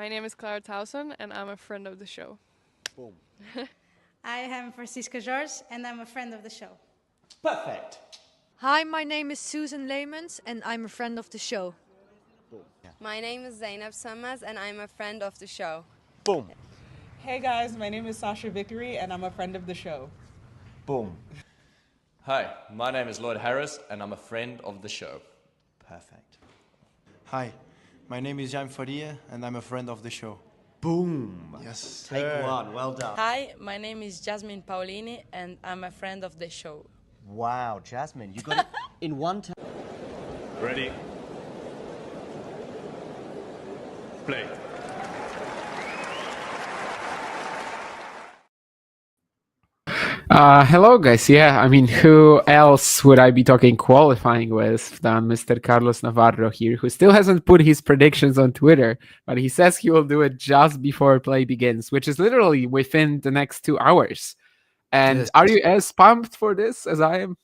My name is Clara Towson, and I'm a friend of the show. Boom. I am Francisca Jorge, and I'm a friend of the show. Perfect. Hi, my name is Susan Leemans, and I'm a friend of the show. Boom. Yeah. My name is Zainab Sammaz, and I'm a friend of the show. Boom. Hey guys, my name is Sasha Vickery, and I'm a friend of the show. Boom. Hi, my name is Lloyd Harris, and I'm a friend of the show. Perfect. Hi, my name is Jan Faria, and I'm a friend of the show. Boom. Yes. Take one. Well done. Hi, my name is Jasmine Paolini, and I'm a friend of the show. Wow, Jasmine, you got it in one time. Ready? Play. Hello, guys. Yeah, I mean, who else would I be talking qualifying with than Mr. Carlos Navarro here, who still hasn't put his predictions on Twitter, but he says he will do it just before play begins, which is literally within the next 2 hours. And Yes. are you as pumped for this as I am?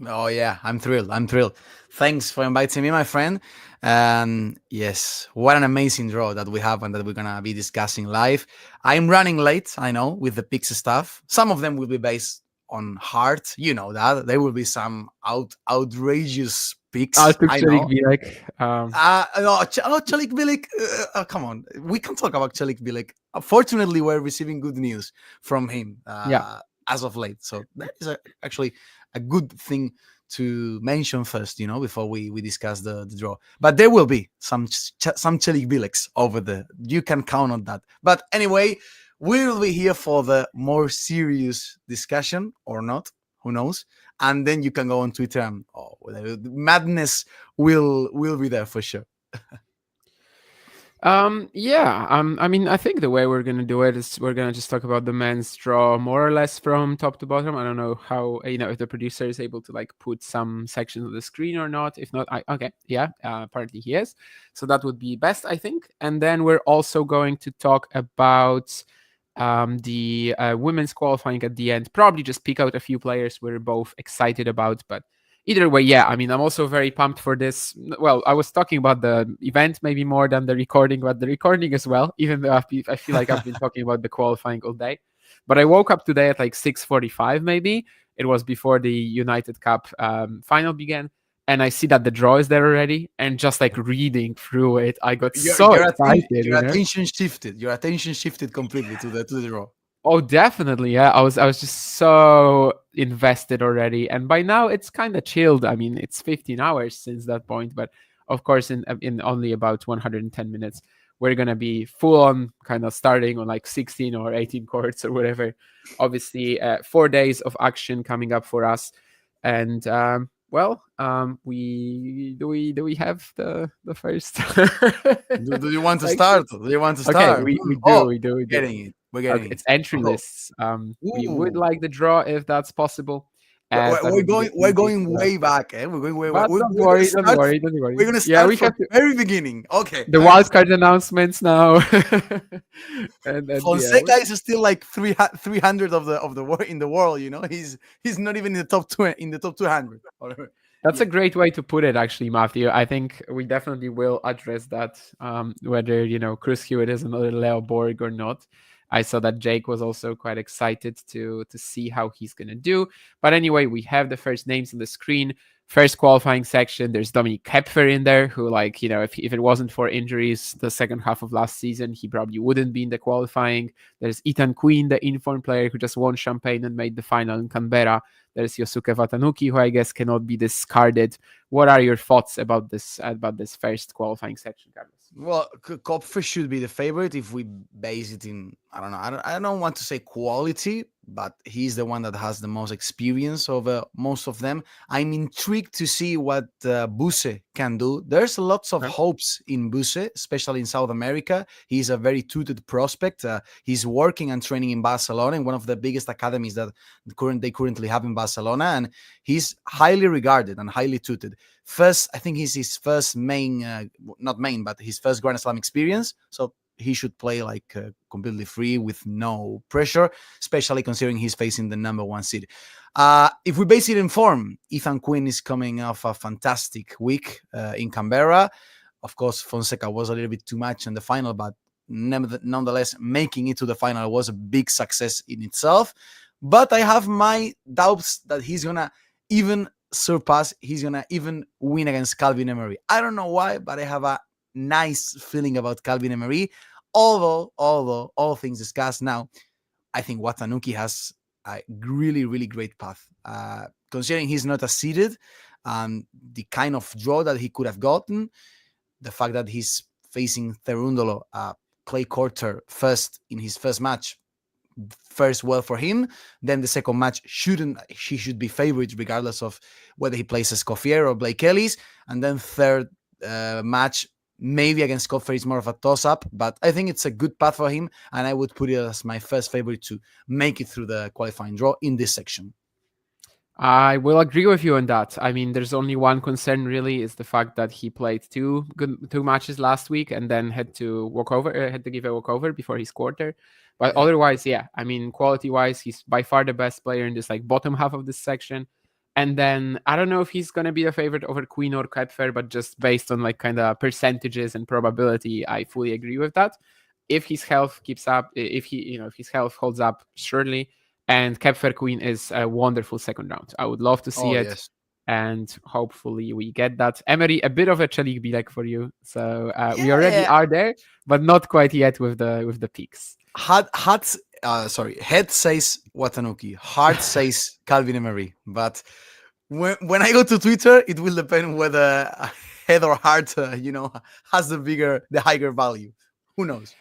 Oh yeah, I'm thrilled. Thanks for inviting me, my friend. And yes, what an amazing draw that we have and that we're gonna be discussing live. I'm running late, I know, with the picks stuff. Some of them will be based on heart, you know that. There will be some outrageous picks. I'll I know. be like, Celik Bilic. Come on, we can talk about Celik Bilic. Fortunately, we're receiving good news from him. As of late, so that is actually a good thing to mention first, you know, before we discuss the draw. But there will be some Celik Bilics over there. You can count on that. But anyway, we'll be here for the more serious discussion or not, who knows? And then you can go on Twitter and the madness will be there for sure. I mean, I think the way we're gonna do it is we're gonna just talk about the men's draw more or less from top to bottom. I don't know how, if the producer is able to like put some sections of the screen or not. If not, apparently he is. So that would be best, I think. And then we're also going to talk about the women's qualifying at the end. Probably just pick out a few players we're both excited about, but either way, yeah, I mean, I'm also very pumped for this. Well, I was talking about the event maybe more than the recording, but the recording as well, even though I feel like I've been talking about the qualifying all day. But I woke up today at like 6:45 maybe. It was before the United Cup final began. And I see that the draw is there already. And just like reading through it, I got so excited. Your attention shifted. Your attention shifted completely to the draw. Oh, definitely. Yeah, I was just so invested already, and by now it's kind of chilled. I mean, it's 15 hours since that point, but of course, in only about 110 minutes, we're gonna be full on kind of starting on like 16 or 18 courts or whatever. Obviously, 4 days of action coming up for us, and we have the first. do you want to start? Do you want to start? Okay, we do. We're getting it. It's entry lists. We would like the draw if that's possible. We're going way back. We're going way back. Don't worry. We're going to start from the very beginning. Okay. The wildcard announcements now. Fonseca is still like 300 of the in the world. You know, he's not even in the top 200. That's a great way to put it, actually, Matthew. I think we definitely will address that. Whether Chris Hewitt is another Leo Borg or not. I saw that Jake was also quite excited to see how he's going to do. But anyway, we have the first names on the screen. First qualifying section, there's Dominic Koepfer in there, who, if it wasn't for injuries the second half of last season, he probably wouldn't be in the qualifying. There's Ethan Quinn, the informed player who just won Champagne and made the final in Canberra. There's Yosuke Watanuki, who I guess cannot be discarded. What are your thoughts about this first qualifying section, Carlos? Well, Koepfer should be the favorite if we base it in, I don't know, I don't want to say quality, but he's the one that has the most experience over most of them. I'm intrigued to see what Buse can do. There's lots of hopes in Buse, especially in South America. He's a very tutored prospect. He's working and training in Barcelona, in one of the biggest academies that they currently have in Barcelona, and he's highly regarded and highly tutored. First, I think he's his first but his first Grand Slam experience. So he should play completely free with no pressure, especially considering he's facing the number one seed. If we base it in form, Ethan Quinn is coming off a fantastic week in Canberra. Of course, Fonseca was a little bit too much in the final, but nonetheless, making it to the final was a big success in itself. But I have my doubts that he's gonna even surpass, he's gonna even win against Calvin Emery. I don't know why, but I have a nice feeling about Calvin Emery. Although all things discussed now, I think Watanuki has a really, really great path. Considering he's not a seeded, the kind of draw that he could have gotten, the fact that he's facing Cerundolo, clay quarter first in his first match, first well for him. Then the second match he should be favorite regardless of whether he plays Escoffier or Blake Ellis. And then third match, maybe against Koepfer is more of a toss-up, but I think it's a good path for him, and I would put it as my first favorite to make it through the qualifying draw in this section. I will agree with you on that. I mean, there's only one concern really, is the fact that he played two matches last week and then had to give a walkover before his quarter. But otherwise, yeah, I mean, quality-wise, he's by far the best player in this like bottom half of this section. And then I don't know if he's gonna be a favorite over Quinn or Koepfer, but just based on like kind of percentages and probability, I fully agree with that. If his health keeps up, if his health holds up, surely. And Koepfer Quinn is a wonderful second round. I would love to see it. Yes. And hopefully we get that. Emery, a bit of a Chalik Bilek for you. So we already are there, but not quite yet with the peaks. Head says Watanuki, heart says Calvin Emery. But when I go to Twitter, it will depend whether head or heart, has the higher value. Who knows?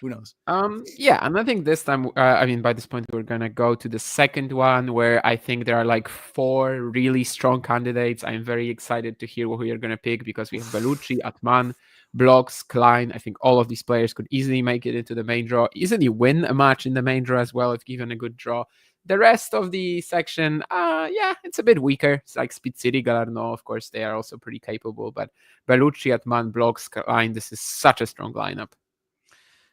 Yeah, and I think this time, by this point, we're gonna go to the second one, where I think there are like 4 really strong candidates. I'm very excited to hear who you're gonna pick, because we have Bellucci, Atman, Blocks, Klein. I think all of these players could easily make it into the main draw, easily win a match in the main draw as well if given a good draw. The rest of the section, it's a bit weaker. It's like Spitziri, Galarno, of course, they are also pretty capable, but Bellucci, Atman, Blocks, Klein, this is such a strong lineup.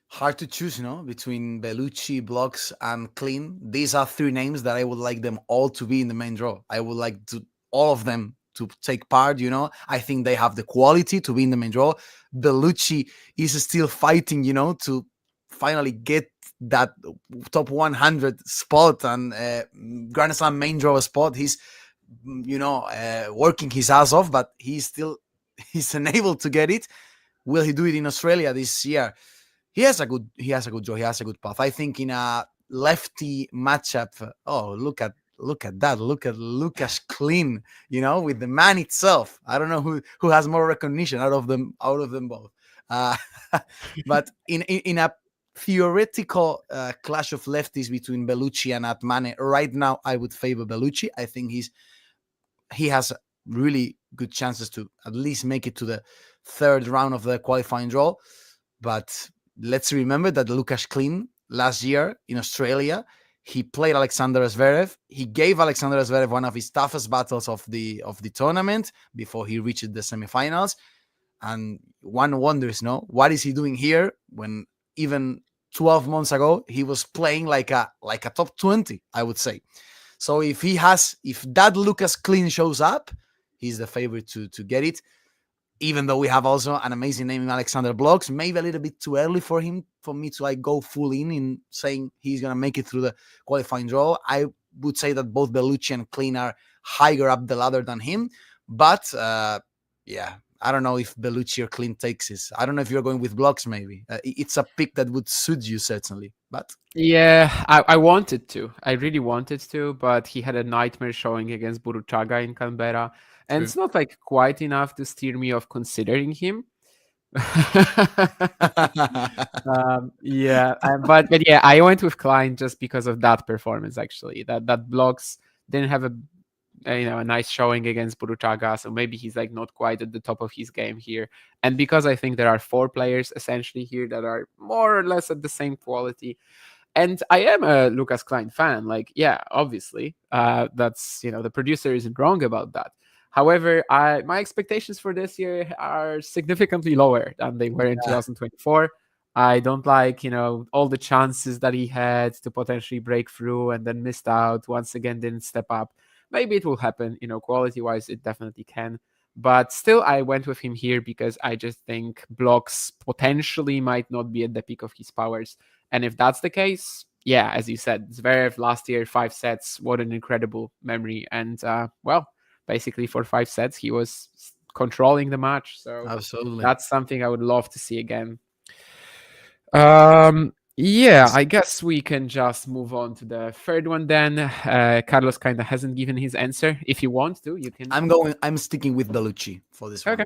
Hard to choose, between Bellucci, Blocks, and Klein. These are 3 names that I would like them all to be in the main draw. I would like all of them to take part, I think they have the quality to be in the main draw. Bellucci is still fighting, to finally get that top 100 spot and Grand Slam main draw spot. He's, working his ass off, but he's unable to get it. Will he do it in Australia this year? He has a good draw. He has a good path. I think in a lefty matchup. Oh, look at that. Look at Lucas Klein, with the man itself. I don't know who has more recognition out of them both. But in a theoretical clash of lefties between Bellucci and Atmane, right now I would favor Bellucci. I think he has really good chances to at least make it to the third round of the qualifying draw. But let's remember that Lucas Klein last year in Australia, he played Alexander Zverev. He gave Alexander Zverev one of his toughest battles of the tournament before he reached the semifinals. And one wonders, what is he doing here when even 12 months ago he was playing like a top 20, I would say. So if that Lucas Klein shows up, he's the favorite to get it. Even though we have also an amazing name in Alexander Blocks, maybe a little bit too early for me to go full in saying he's going to make it through the qualifying draw. I would say that both Bellucci and Klein are higher up the ladder than him. But, I don't know if Bellucci or Klein takes this. I don't know if you're going with Blocks, maybe. It's a pick that would suit you, certainly. But yeah, I wanted to. I really wanted to, but he had a nightmare showing against Buruchaga in Canberra. And it's not like quite enough to steer me off considering him. But I went with Klein just because of that performance. Actually, that Blocks didn't have a nice showing against Buruchaga, so maybe he's like not quite at the top of his game here. And because I think there are 4 players essentially here that are more or less at the same quality. And I am a Lucas Klein fan. Obviously, that's the producer isn't wrong about that. However, my expectations for this year are significantly lower than they were in 2024. I don't like, all the chances that he had to potentially break through and then missed out. Once again, didn't step up. Maybe it will happen, quality-wise, it definitely can. But still, I went with him here because I just think blocks potentially might not be at the peak of his powers. And if that's the case, yeah, as you said, Zverev last year, 5 sets, what an incredible memory. And well, basically for 5 sets, he was controlling the match. So Absolutely. that's something I would love to see again. Yeah, I guess we can just move on to the third one then. Carlos kind of hasn't given his answer. If you want to, you can. I'm sticking with Bellucci for this one. Okay.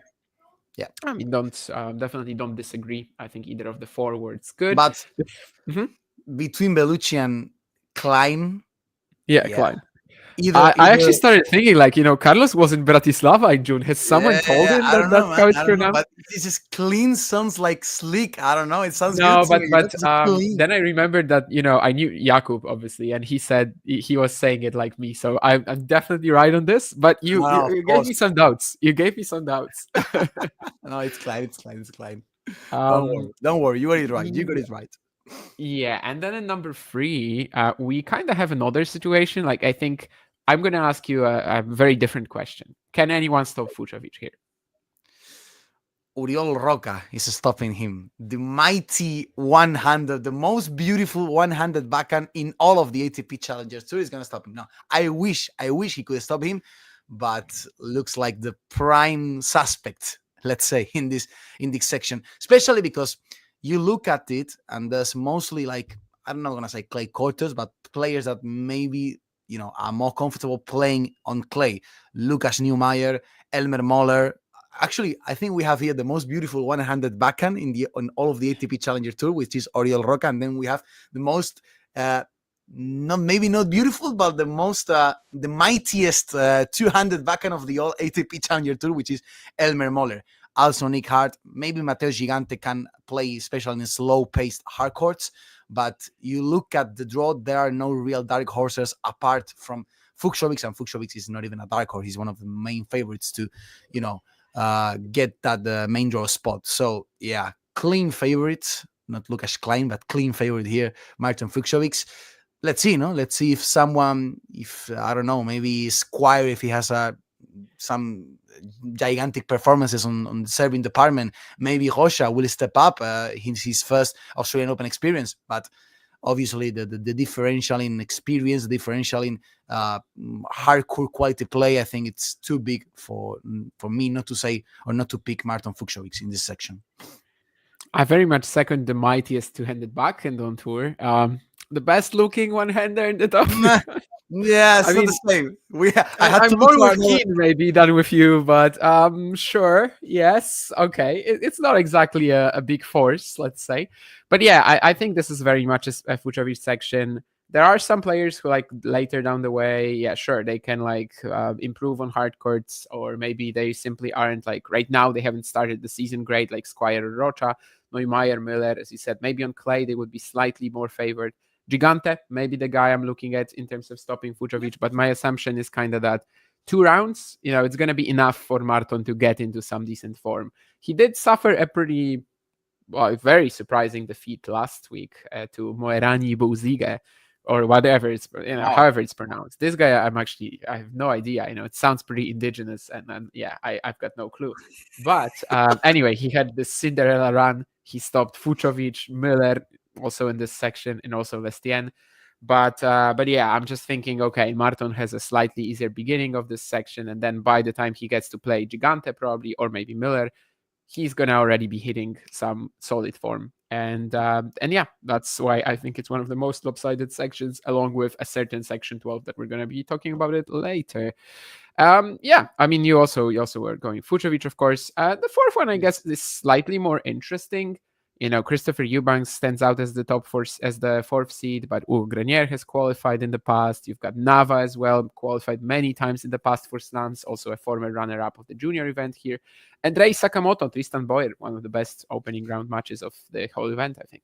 Yeah. I mean, definitely don't disagree. I think either of the forwards good. But between Bellucci and Klein. Yeah, Klein. I actually started thinking, like, Carlos was in Bratislava in June. Has someone told him that that's how it's pronounced? But this is clean sounds like slick. I don't know. It sounds no, good. but then I remembered that I knew Jakub obviously, and he said he was saying it like me. So I'm definitely right on this. But you gave me some doubts. You gave me some doubts. No, it's Klein. It's Klein. Don't worry. You got it right. You got it right. Yeah, and then in number 3, we kind of have another situation. Like, I think I'm going to ask you a very different question. Can anyone stop Fucsovics here? Oriol Roca is stopping him. The mighty 100, the most beautiful 100 backhand in all of the ATP Challengers Tour is going to stop him. No, I wish he could stop him, but looks like the prime suspect, let's say, in this section, especially because you look at it and there's mostly, like, I'm not going to say clay courters, but players that maybe are more comfortable playing on clay. Lukas Neumayer, Elmer Moller. Actually, I think we have here the most beautiful 100 backhand on all of the ATP Challenger Tour, which is Oriol Roca, and then we have the most not beautiful, but the most the mightiest 200 backhand of the all ATP Challenger Tour, which is Elmer Moller. Also Nick Hart, maybe Matteo Gigante can play, especially in slow-paced hard courts. But you look at the draw, there are no real dark horses apart from Fucsovics, and Fucsovics is not even a dark horse. He's one of the main favorites to, get that main draw spot. So yeah, clean favorites, not Lukas Klein, but clean favorite here, Martin Fucsovics. Let's see, Let's see if I don't know, maybe Squire, if he has some gigantic performances on the serving department, maybe Gojo will step up in his first Australian Open experience. But obviously the differential in experience, the differential in hardcore quality play, I think it's too big for me not to say or not to pick Martin Fucsovics in this section. I very much second the mightiest two-handed backhand on tour. The best looking one-hander in the top. Yeah, it's not the same. I'm more with Tien maybe than with you, but sure, yes, okay. It's not exactly a big force, let's say, but yeah, I think this is very much a Fucsovics section. There are some players who, like, later down the way, yeah, sure, they can improve on hard courts, or maybe they simply aren't, like, right now they haven't started the season great, like Squire or Rocha, Neumayer, Müller, as you said. Maybe on clay they would be slightly more favored. Gigante, maybe the guy I'm looking at in terms of stopping Fucsovics, but my assumption is kind of that 2 rounds, it's going to be enough for Marton to get into some decent form. He did suffer a very surprising defeat last week to Moerani Bouzige, or whatever it's, however it's pronounced. This guy, I have no idea. It sounds pretty indigenous, and yeah, I've got no clue. But anyway, he had this Cinderella run. He stopped Fucsovics, Müller, also in this section, and also Lestien. But yeah, I'm just thinking, okay, Marton has a slightly easier beginning of this section, and then by the time he gets to play Gigante probably, or maybe Müller, he's gonna already be hitting some solid form. And yeah, that's why I think it's one of the most lopsided sections, along with a certain section 12 that we're gonna be talking about it later. Yeah, I mean, you also were going Fucsovics, of course. The fourth one, I guess, is slightly more interesting. Christopher Eubanks stands out as the the 4th seed, but Grenier has qualified in the past. You've got Nava as well, qualified many times in the past for slams, also a former runner-up of the junior event here. And Rei Sakamoto, Tristan Boyer, one of the best opening round matches of the whole event, I think.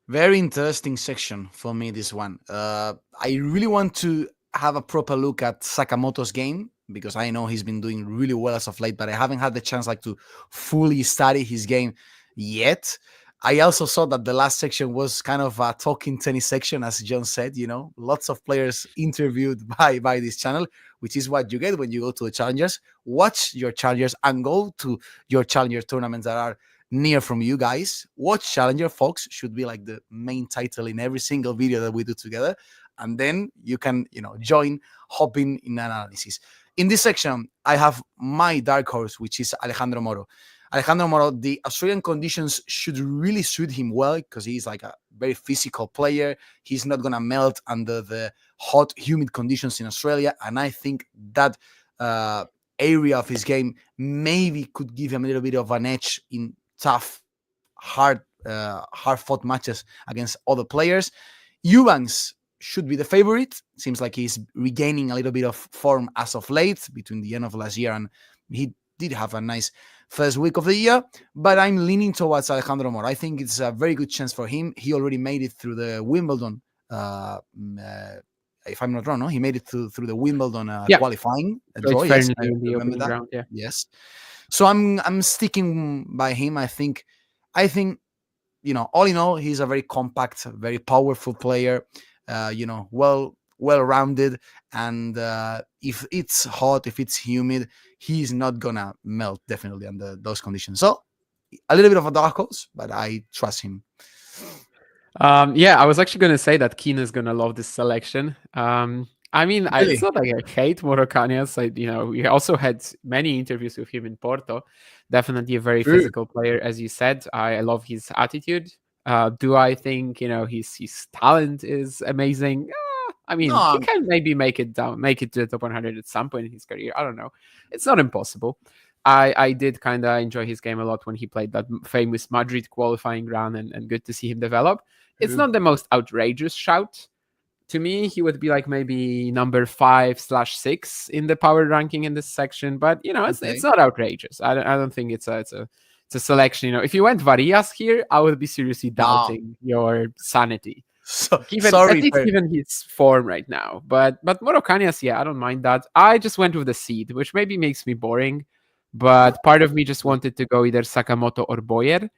Very interesting section for me, this one. I really want to have a proper look at Sakamoto's game, because I know he's been doing really well as of late, but I haven't had the chance to fully study his game yet. I also saw that the last section was kind of a talking tennis section, as John said. Lots of players interviewed by this channel, which is what you get when you go to the challengers. Watch your challengers and go to your challenger tournaments that are near from you guys. Watch Challenger, folks, should be like the main title in every single video that we do together. And then you can, join hopping in analysis. In this section, I have my dark horse, which is Alejandro Moro. Alejandro Moro, the Australian conditions should really suit him well because he's like a very physical player. He's not going to melt under the hot, humid conditions in Australia. And I think that area of his game maybe could give him a little bit of an edge in tough, hard-fought matches against other players. Eubanks should be the favorite. Seems like he's regaining a little bit of form as of late between the end of last year, and he did have a nice first week of the year, but I'm leaning towards Alejandro Moro. I think it's a very good chance for him. He already made it through the Wimbledon. If I'm not wrong, no, he made it through the Wimbledon qualifying draw. Yes, I remember that. Ground, yeah. Yes. So I'm sticking by him. I think, all in all, he's a very compact, very powerful player. Well-rounded, and if it's hot, if it's humid, he's not gonna melt definitely under those conditions. So a little bit of a dark horse, but I trust him. I was actually going to say that Quinn is going to love this selection. Really? It's not like I hate Moro Canas. We also had many interviews with him in Porto. Definitely a very physical player, as you said. I love his attitude. Do I think his talent is amazing? He can maybe make it to the top 100 at some point in his career. I don't know. It's not impossible. I did kind of enjoy his game a lot when he played that famous Madrid qualifying round, and good to see him develop. It's not the most outrageous shout. To me, he would be like maybe number 5/6 in the power ranking in this section, but it's not outrageous. I don't think it's a selection. If you went Varias here, I would be seriously doubting your sanity. Given his form right now, but Moro Canas, I don't mind that. I just went with the seed, which maybe makes me boring, but part of me just wanted to go either Sakamoto or Boyer,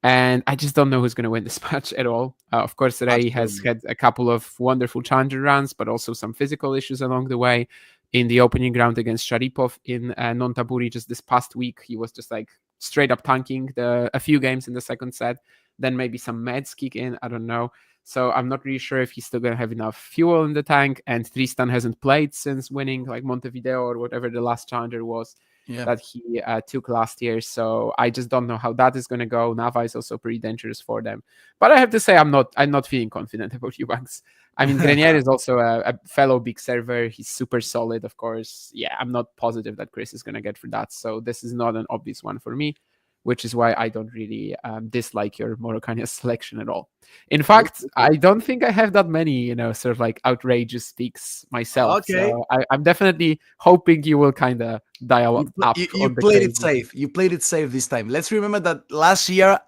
and I just don't know who's going to win this match at all. Of course, Ray has had a couple of wonderful challenger runs, but also some physical issues along the way. In the opening round against Sharipov in Non-Taburi just this past week, he was just like straight up tanking a few games in the second set. Then maybe some meds kick in, I don't know. So I'm not really sure if he's still going to have enough fuel in the tank. And Tristan hasn't played since winning like Montevideo or whatever the last challenger was that he took last year. So I just don't know how that is going to go. Nava is also pretty dangerous for them. But I have to say, I'm not feeling confident about Eubanks. Grenier is also a fellow big server. He's super solid, of course. Yeah, I'm not positive that Chris is going to get for that. So this is not an obvious one for me, which is why I don't really dislike your Moro Canas selection at all. In fact, I don't think I have that many, sort of like outrageous picks myself. Okay. So I'm definitely hoping you will kind of dial up. You played it safe. You played it safe this time. Let's remember that last year,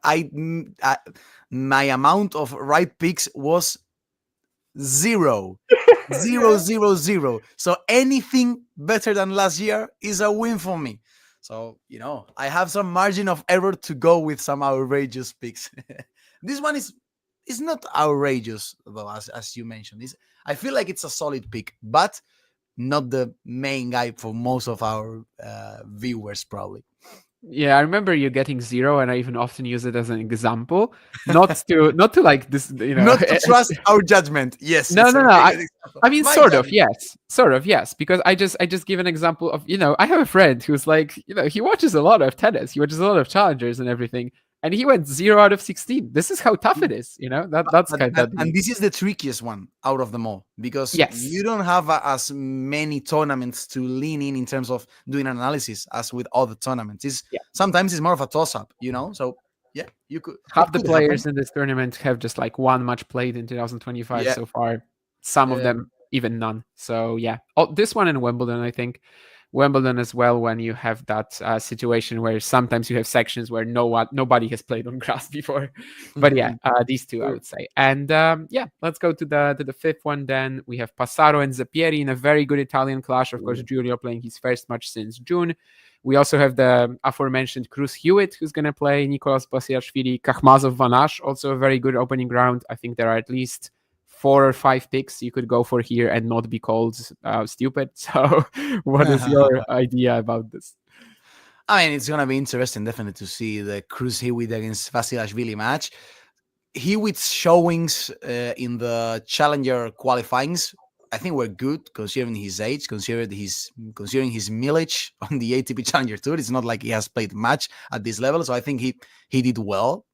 my amount of right picks was 0. 0, 0, 0. So anything better than last year is a win for me. So, I have some margin of error to go with some outrageous picks. This one is not outrageous, though, as you mentioned. I feel like it's a solid pick, but not the main guy for most of our viewers, probably. Yeah, I remember you getting 0, and I even often use it as an example, not to like this, not to trust our judgment. Yes. No. Sort of, yes. Because I just give an example of, I have a friend who's like, he watches a lot of tennis, he watches a lot of challengers and everything, and he went 0 out of 16. This is how tough it is, that's kind of. And this is the trickiest one out of them all, because you don't have as many tournaments to lean in terms of doing analysis as with other tournaments. Sometimes it's more of a toss-up, So you could. Half the players in this tournament have just like one match played in 2025 so far. Some of them even none. So this one in Wimbledon, I think. Wimbledon as well, when you have that situation where sometimes you have sections where nobody has played on grass before. But these two I would say. And let's go to the fifth one then. We have Passaro and Zappieri in a very good Italian clash. Of course, Giulio playing his first match since June. We also have the aforementioned Cruz Hewitt, who's going to play Nicolas Basilashvili, Kakhmazov, Van Assche, also a very good opening round. I think there are at least 4 or 5 picks you could go for here and not be called stupid. So what is your idea about this? I mean, it's going to be interesting, definitely, to see the Cruz Hewitt against Basilashvili match. Hewitt's showings in the Challenger qualifyings, I think, were good considering his age, considering his mileage on the ATP Challenger Tour. It's not like he has played much at this level, so I think he did well.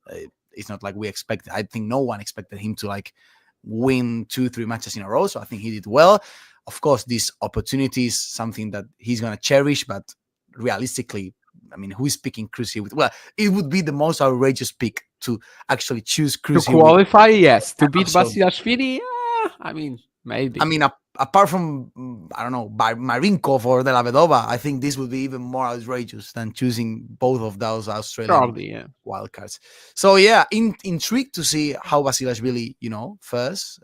It's not like we expected. I think no one expected him to like win 2-3 matches in a row, so I think he did well. Of course, this opportunity is something that he's going to cherish, but realistically, I mean, who is picking Cruz Hewitt? Well, it would be the most outrageous pick to actually choose Cruz to Hewitt. Qualify, yes. To beat Basilashvili, I mean, maybe. I mean, apart from, I don't know, by Marinkov or De La Vedova, I think this would be even more outrageous than choosing both of those Australian wildcards. So, yeah, intrigued to see how Basilashvili, first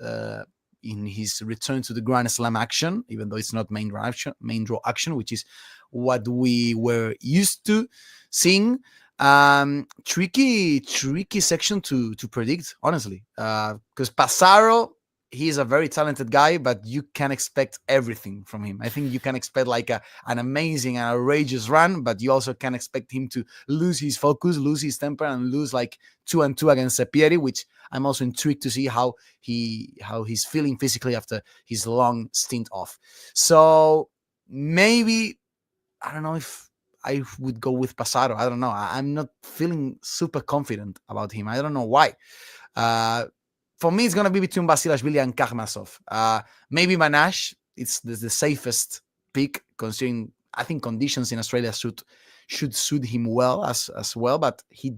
in his return to the Grand Slam action, even though it's not main draw action, which is what we were used to seeing. Tricky section to predict, honestly, because Passaro, he's a very talented guy, but you can expect everything from him. I think you can expect like an amazing and outrageous run, but you also can expect him to lose his focus, lose his temper, and lose like 2-2 against Seppieri, which I'm also intrigued to see how he's feeling physically after his long stint off. So maybe, I don't know if I would go with Passaro. I don't know. I'm not feeling super confident about him. I don't know why. For me, it's going to be between Basilashvili and Kakhmazov. Maybe Van Assche. It's the safest pick, considering I think conditions in Australia should suit him well as well. But he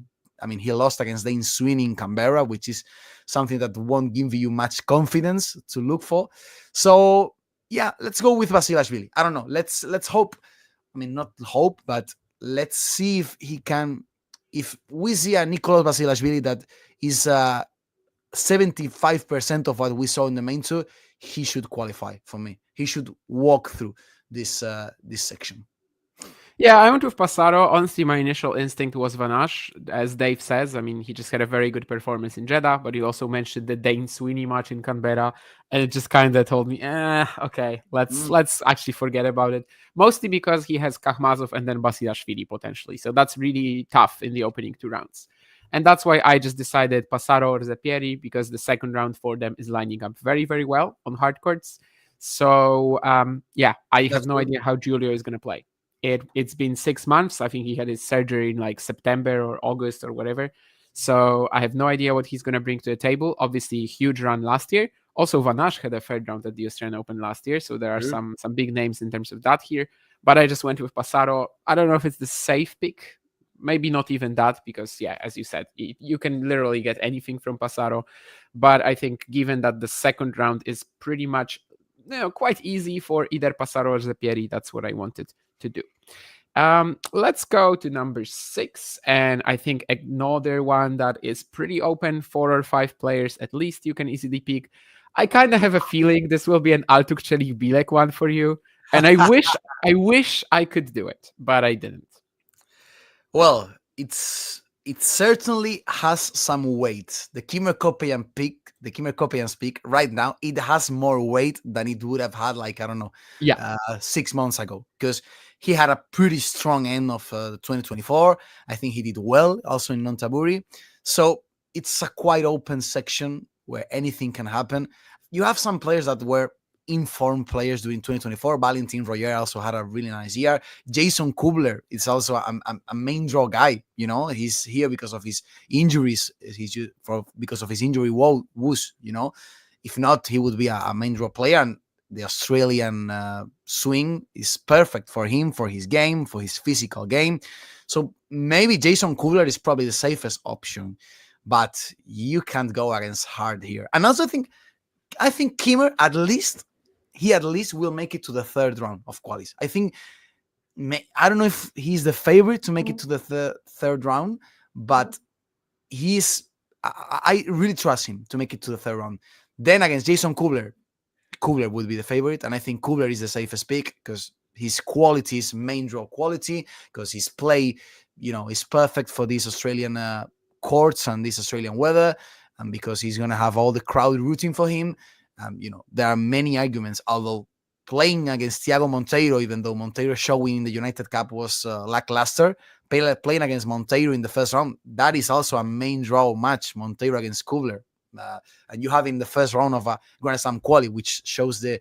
lost against Dane Sweeney in Canberra, which is something that won't give you much confidence to look for. So yeah, let's go with Basilashvili. I don't know. Let's hope. I mean, not hope, but let's see if he can. If we see a Nicolas Basilashvili that is 75% of what we saw in the main tour, he should qualify for me. He should walk through this section. Yeah, I went with Passaro. Honestly, my initial instinct was Van Assche, as Dave says. I mean, he just had a very good performance in Jeddah, but he also mentioned the Dane Sweeney match in Canberra, and it just kind of told me, okay, let's actually forget about it. Mostly because he has Kakhmazov and then Basilashvili potentially, so that's really tough in the opening 2 rounds. And that's why I just decided Passaro or Seppieri, because the second round for them is lining up very, very well on hard courts. So, I have no idea how Giulio is going to play. It's been 6 months. I think he had his surgery in like September or August or whatever. So I have no idea what he's going to bring to the table. Obviously, huge run last year. Also, Van Assche had a third round at the Australian Open last year. So there are some big names in terms of that here. But I just went with Passaro. I don't know if it's the safe pick. Maybe not even that, because, as you said, you can literally get anything from Passaro. But I think given that the second round is pretty much quite easy for either Passaro or Seppieri, that's what I wanted to do. Let's go to number 6, and I think another one that is pretty open, 4 or 5 players at least you can easily pick. I kind of have a feeling this will be an Altukcelik-Bilek one for you, and I wish I could do it, but I didn't. Well, it certainly has some weight. The Kimmer Kopian pick right now, it has more weight than it would have had, 6 months ago, because he had a pretty strong end of 2024. I think he did well also in Nonthaburi. So it's a quite open section where anything can happen. You have some players that were informed players during 2024. Valentin Royer also had a really nice year. Jason Kubler is also a main draw guy. He's here because of his injuries. Because of his injury woes. If not, he would be a main draw player. And the Australian swing is perfect for him, for his game, for his physical game. So maybe Jason Kubler is probably the safest option, but you can't go against hard here. And also I think Kimmer at least will make it to the third round of qualis. I think, I don't know if he's the favorite to make it to the third round, but I really trust him to make it to the third round. Then against Jason Kubler would be the favorite, and I think Kubler is the safest pick because his quality, his main draw quality, because his play, is perfect for these Australian courts and this Australian weather, and because he's going to have all the crowd rooting for him. There are many arguments, although playing against Thiago Monteiro, even though Monteiro's showing in the United Cup was lackluster, playing against Monteiro in the first round, that is also a main draw match, Monteiro against Kubler. And you have in the first round of a Grand Slam quali, which shows the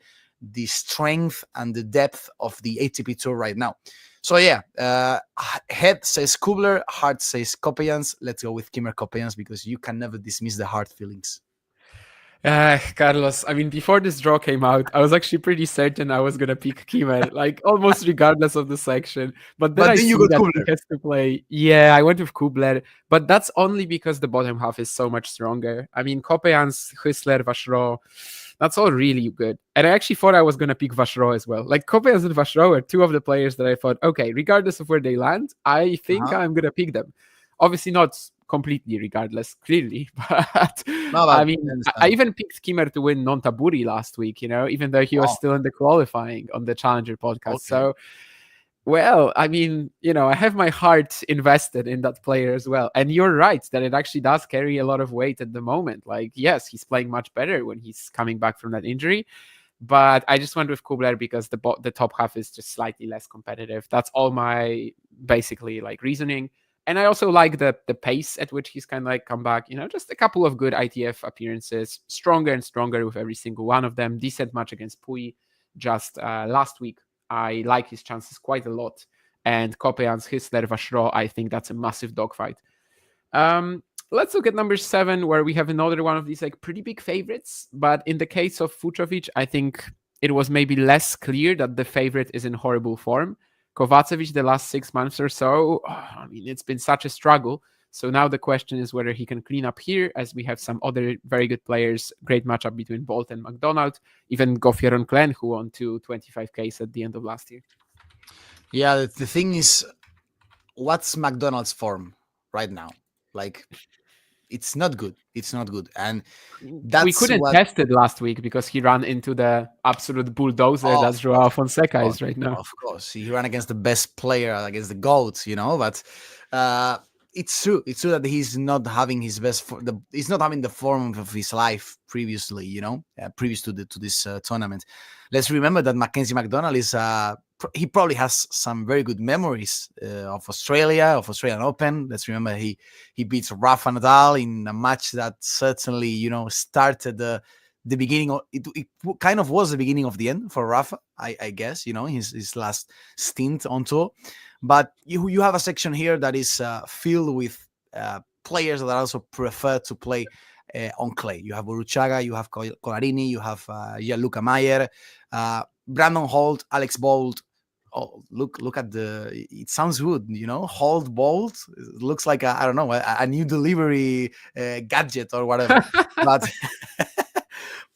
strength and the depth of the ATP Tour right now. So head says Kubler, heart says Kopejans. Let's go with Kimmer Kopejans, because you can never dismiss the heart feelings. Carlos, I mean, before this draw came out, I was actually pretty certain I was going to pick Kimmer, like almost regardless of the section. But then you got Kubler. He has to play. Yeah, I went with Kubler, but that's only because the bottom half is so much stronger. I mean, Kopejans, Huesler, Vachereau, that's all really good. And I actually thought I was going to pick Vachereau as well. Like, Kopejans and Vachereau are two of the players that I thought, okay, regardless of where they land, I think I'm going to pick them. Obviously not completely regardless, clearly, but I mean, I even picked Kimmer to win non-taburi last week, even though he was still in the qualifying on the Challenger podcast. Okay. So, well, I mean, I have my heart invested in that player as well. And you're right that it actually does carry a lot of weight at the moment. Like, yes, he's playing much better when he's coming back from that injury, but I just went with Kubler because the top half is just slightly less competitive. That's all my basically like reasoning. And I also like the pace at which he's kind of like come back, just a couple of good ITF appearances, stronger and stronger with every single one of them. Decent match against Pui just last week. I like his chances quite a lot. And Kopejans, Huesler, Vachereau, I think that's a massive dogfight. Let's look at number 7, where we have another one of these like pretty big favorites. But in the case of Fucsovics, I think it was maybe less clear that the favorite is in horrible form. Kovacevic, the last 6 months or so, I mean, it's been such a struggle. So now the question is whether he can clean up here, as we have some other very good players. Great matchup between Bolt and McDonald, even Gauffier and Klein, who won 2 25Ks at the end of last year. Yeah, the thing is, what's McDonald's form right now? Like, it's not good. It's not good. And we couldn't test it last week because he ran into the absolute bulldozer that's Joao Fonseca is right now. Of course. He ran against the best player, against the GOAT, but it's true. It's true that he's not having his best. He's not having the form of his life previously, previous to this tournament. Let's remember that Mackenzie McDonald is he probably has some very good memories of Australian Open. Let's remember he beats Rafa Nadal in a match that certainly started the beginning of it kind of was the beginning of the end for Rafa, I guess, his last stint on tour. But you have a section here that is filled with players that also prefer to play on clay. You have Burruchaga, you have Colarini, you have Gianluca Maier, Brandon Holt, Alex Bolt. Oh, look at it sounds good, Holt Bolt. It looks like a new delivery gadget or whatever.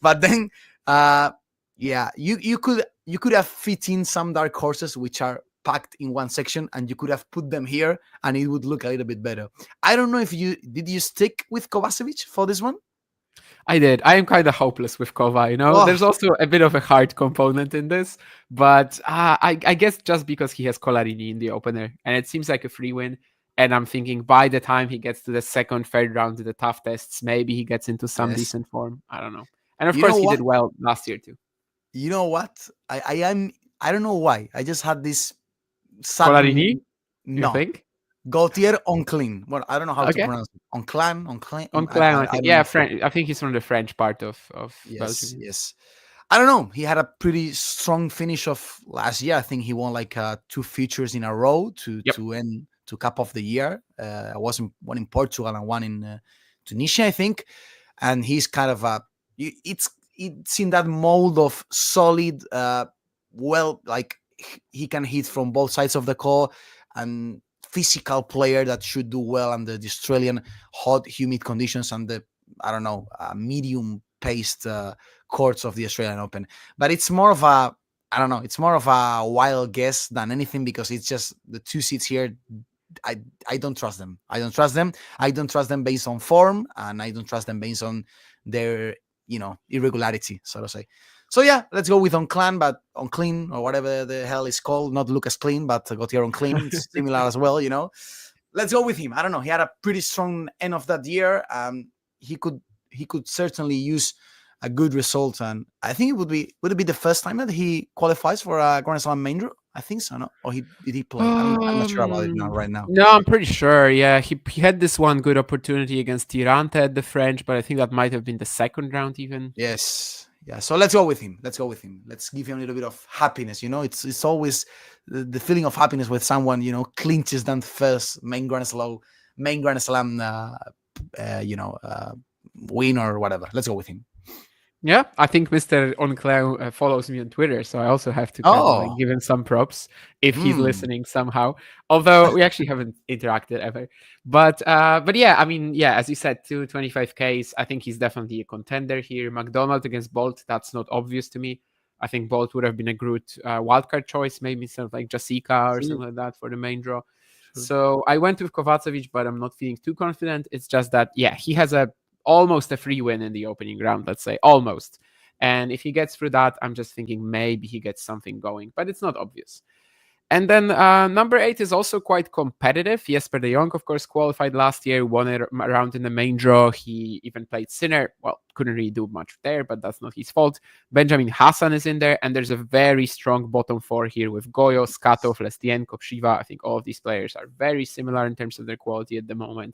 But then you could have fit in some dark horses which are packed in one section, and you could have put them here and it would look a little bit better. I don't know if did you stick with Kovacevic for this one? I did. I am kind of hopeless with Kova, There's also a bit of a hard component in this, but I guess just because he has Colarini in the opener and it seems like a free win, and I'm thinking by the time he gets to the second, third round of the tough tests, maybe he gets into some decent form. I don't know. And of course he did well last year too. You know what? I don't know why. I just had this Colarini? No. You think? Gautier on Klein. Well, I don't know how to pronounce it. On Klein. I think. Yeah, I think he's from the French part of Belgium. Yes. I don't know. He had a pretty strong finish of last year. I think he won like 2 features in a row to cap off the year. One in Portugal and one in Tunisia, I think. And he's kind of it's in that mold of solid, he can hit from both sides of the court and physical player that should do well under the Australian hot, humid conditions and the, medium-paced courts of the Australian Open. But it's more of a, it's more of a wild guess than anything, because it's just the 2 seats here. I don't trust them. I don't trust them based on form, and I don't trust them based on their, irregularity, so to say. So yeah, let's go with on Clan, but on Clean or whatever the hell is called. Not Lucas Clean, but Gautier on Clean. It's similar as well, Let's go with him. I don't know. He had a pretty strong end of that year. He could certainly use a good result, and I think would it be the first time that he qualifies for a Grand Slam main draw? I think so, no? Or did he play? I'm not sure about it right now. No, I'm pretty sure. Yeah, he had this one good opportunity against Tirante at the French, but I think that might have been the second round even. Yes. Yeah, so let's go with him. Let's give him a little bit of happiness. It's always the feeling of happiness with someone clinches that first main Grand Slam win or whatever. Let's go with him. Yeah, I think Mr. Onclau follows me on Twitter, so I also have to give him some props if he's listening somehow. Although we actually haven't interacted ever, but yeah, I mean, yeah, as you said, 225Ks. I think he's definitely a contender here. McDonald against Bolt, that's not obvious to me. I think Bolt would have been a good wildcard choice, maybe sort of like Jessica or something like that for the main draw. So I went with Kovacevic, but I'm not feeling too confident. It's just that, yeah, he has almost a free win in the opening round, let's say, almost. And if he gets through that, I'm just thinking maybe he gets something going, but it's not obvious. And then number 8 is also quite competitive. Jesper de Jong, of course, qualified last year, won a round in the main draw. He even played Sinner. Well, couldn't really do much there, but that's not his fault. Benjamin Hassan is in there, and there's a very strong bottom 4 here with Gojo, Skatov, Lestien, Kopshiva. I think all of these players are very similar in terms of their quality at the moment.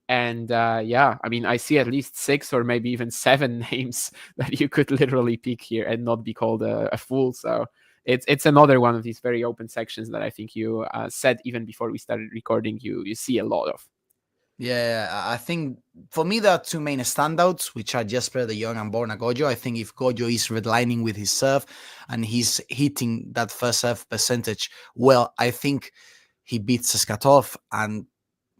And yeah, I mean, I see at least 6 or maybe even 7 names that you could literally pick here and not be called a fool. So it's another one of these very open sections that I think you said even before we started recording, you see a lot of. Yeah, I think for me there are 2 main standouts, which are Jesper de Jong and Borna Gojo. I think if Gojo is redlining with his serve and he's hitting that first serve percentage well, I think he beats Skatov, and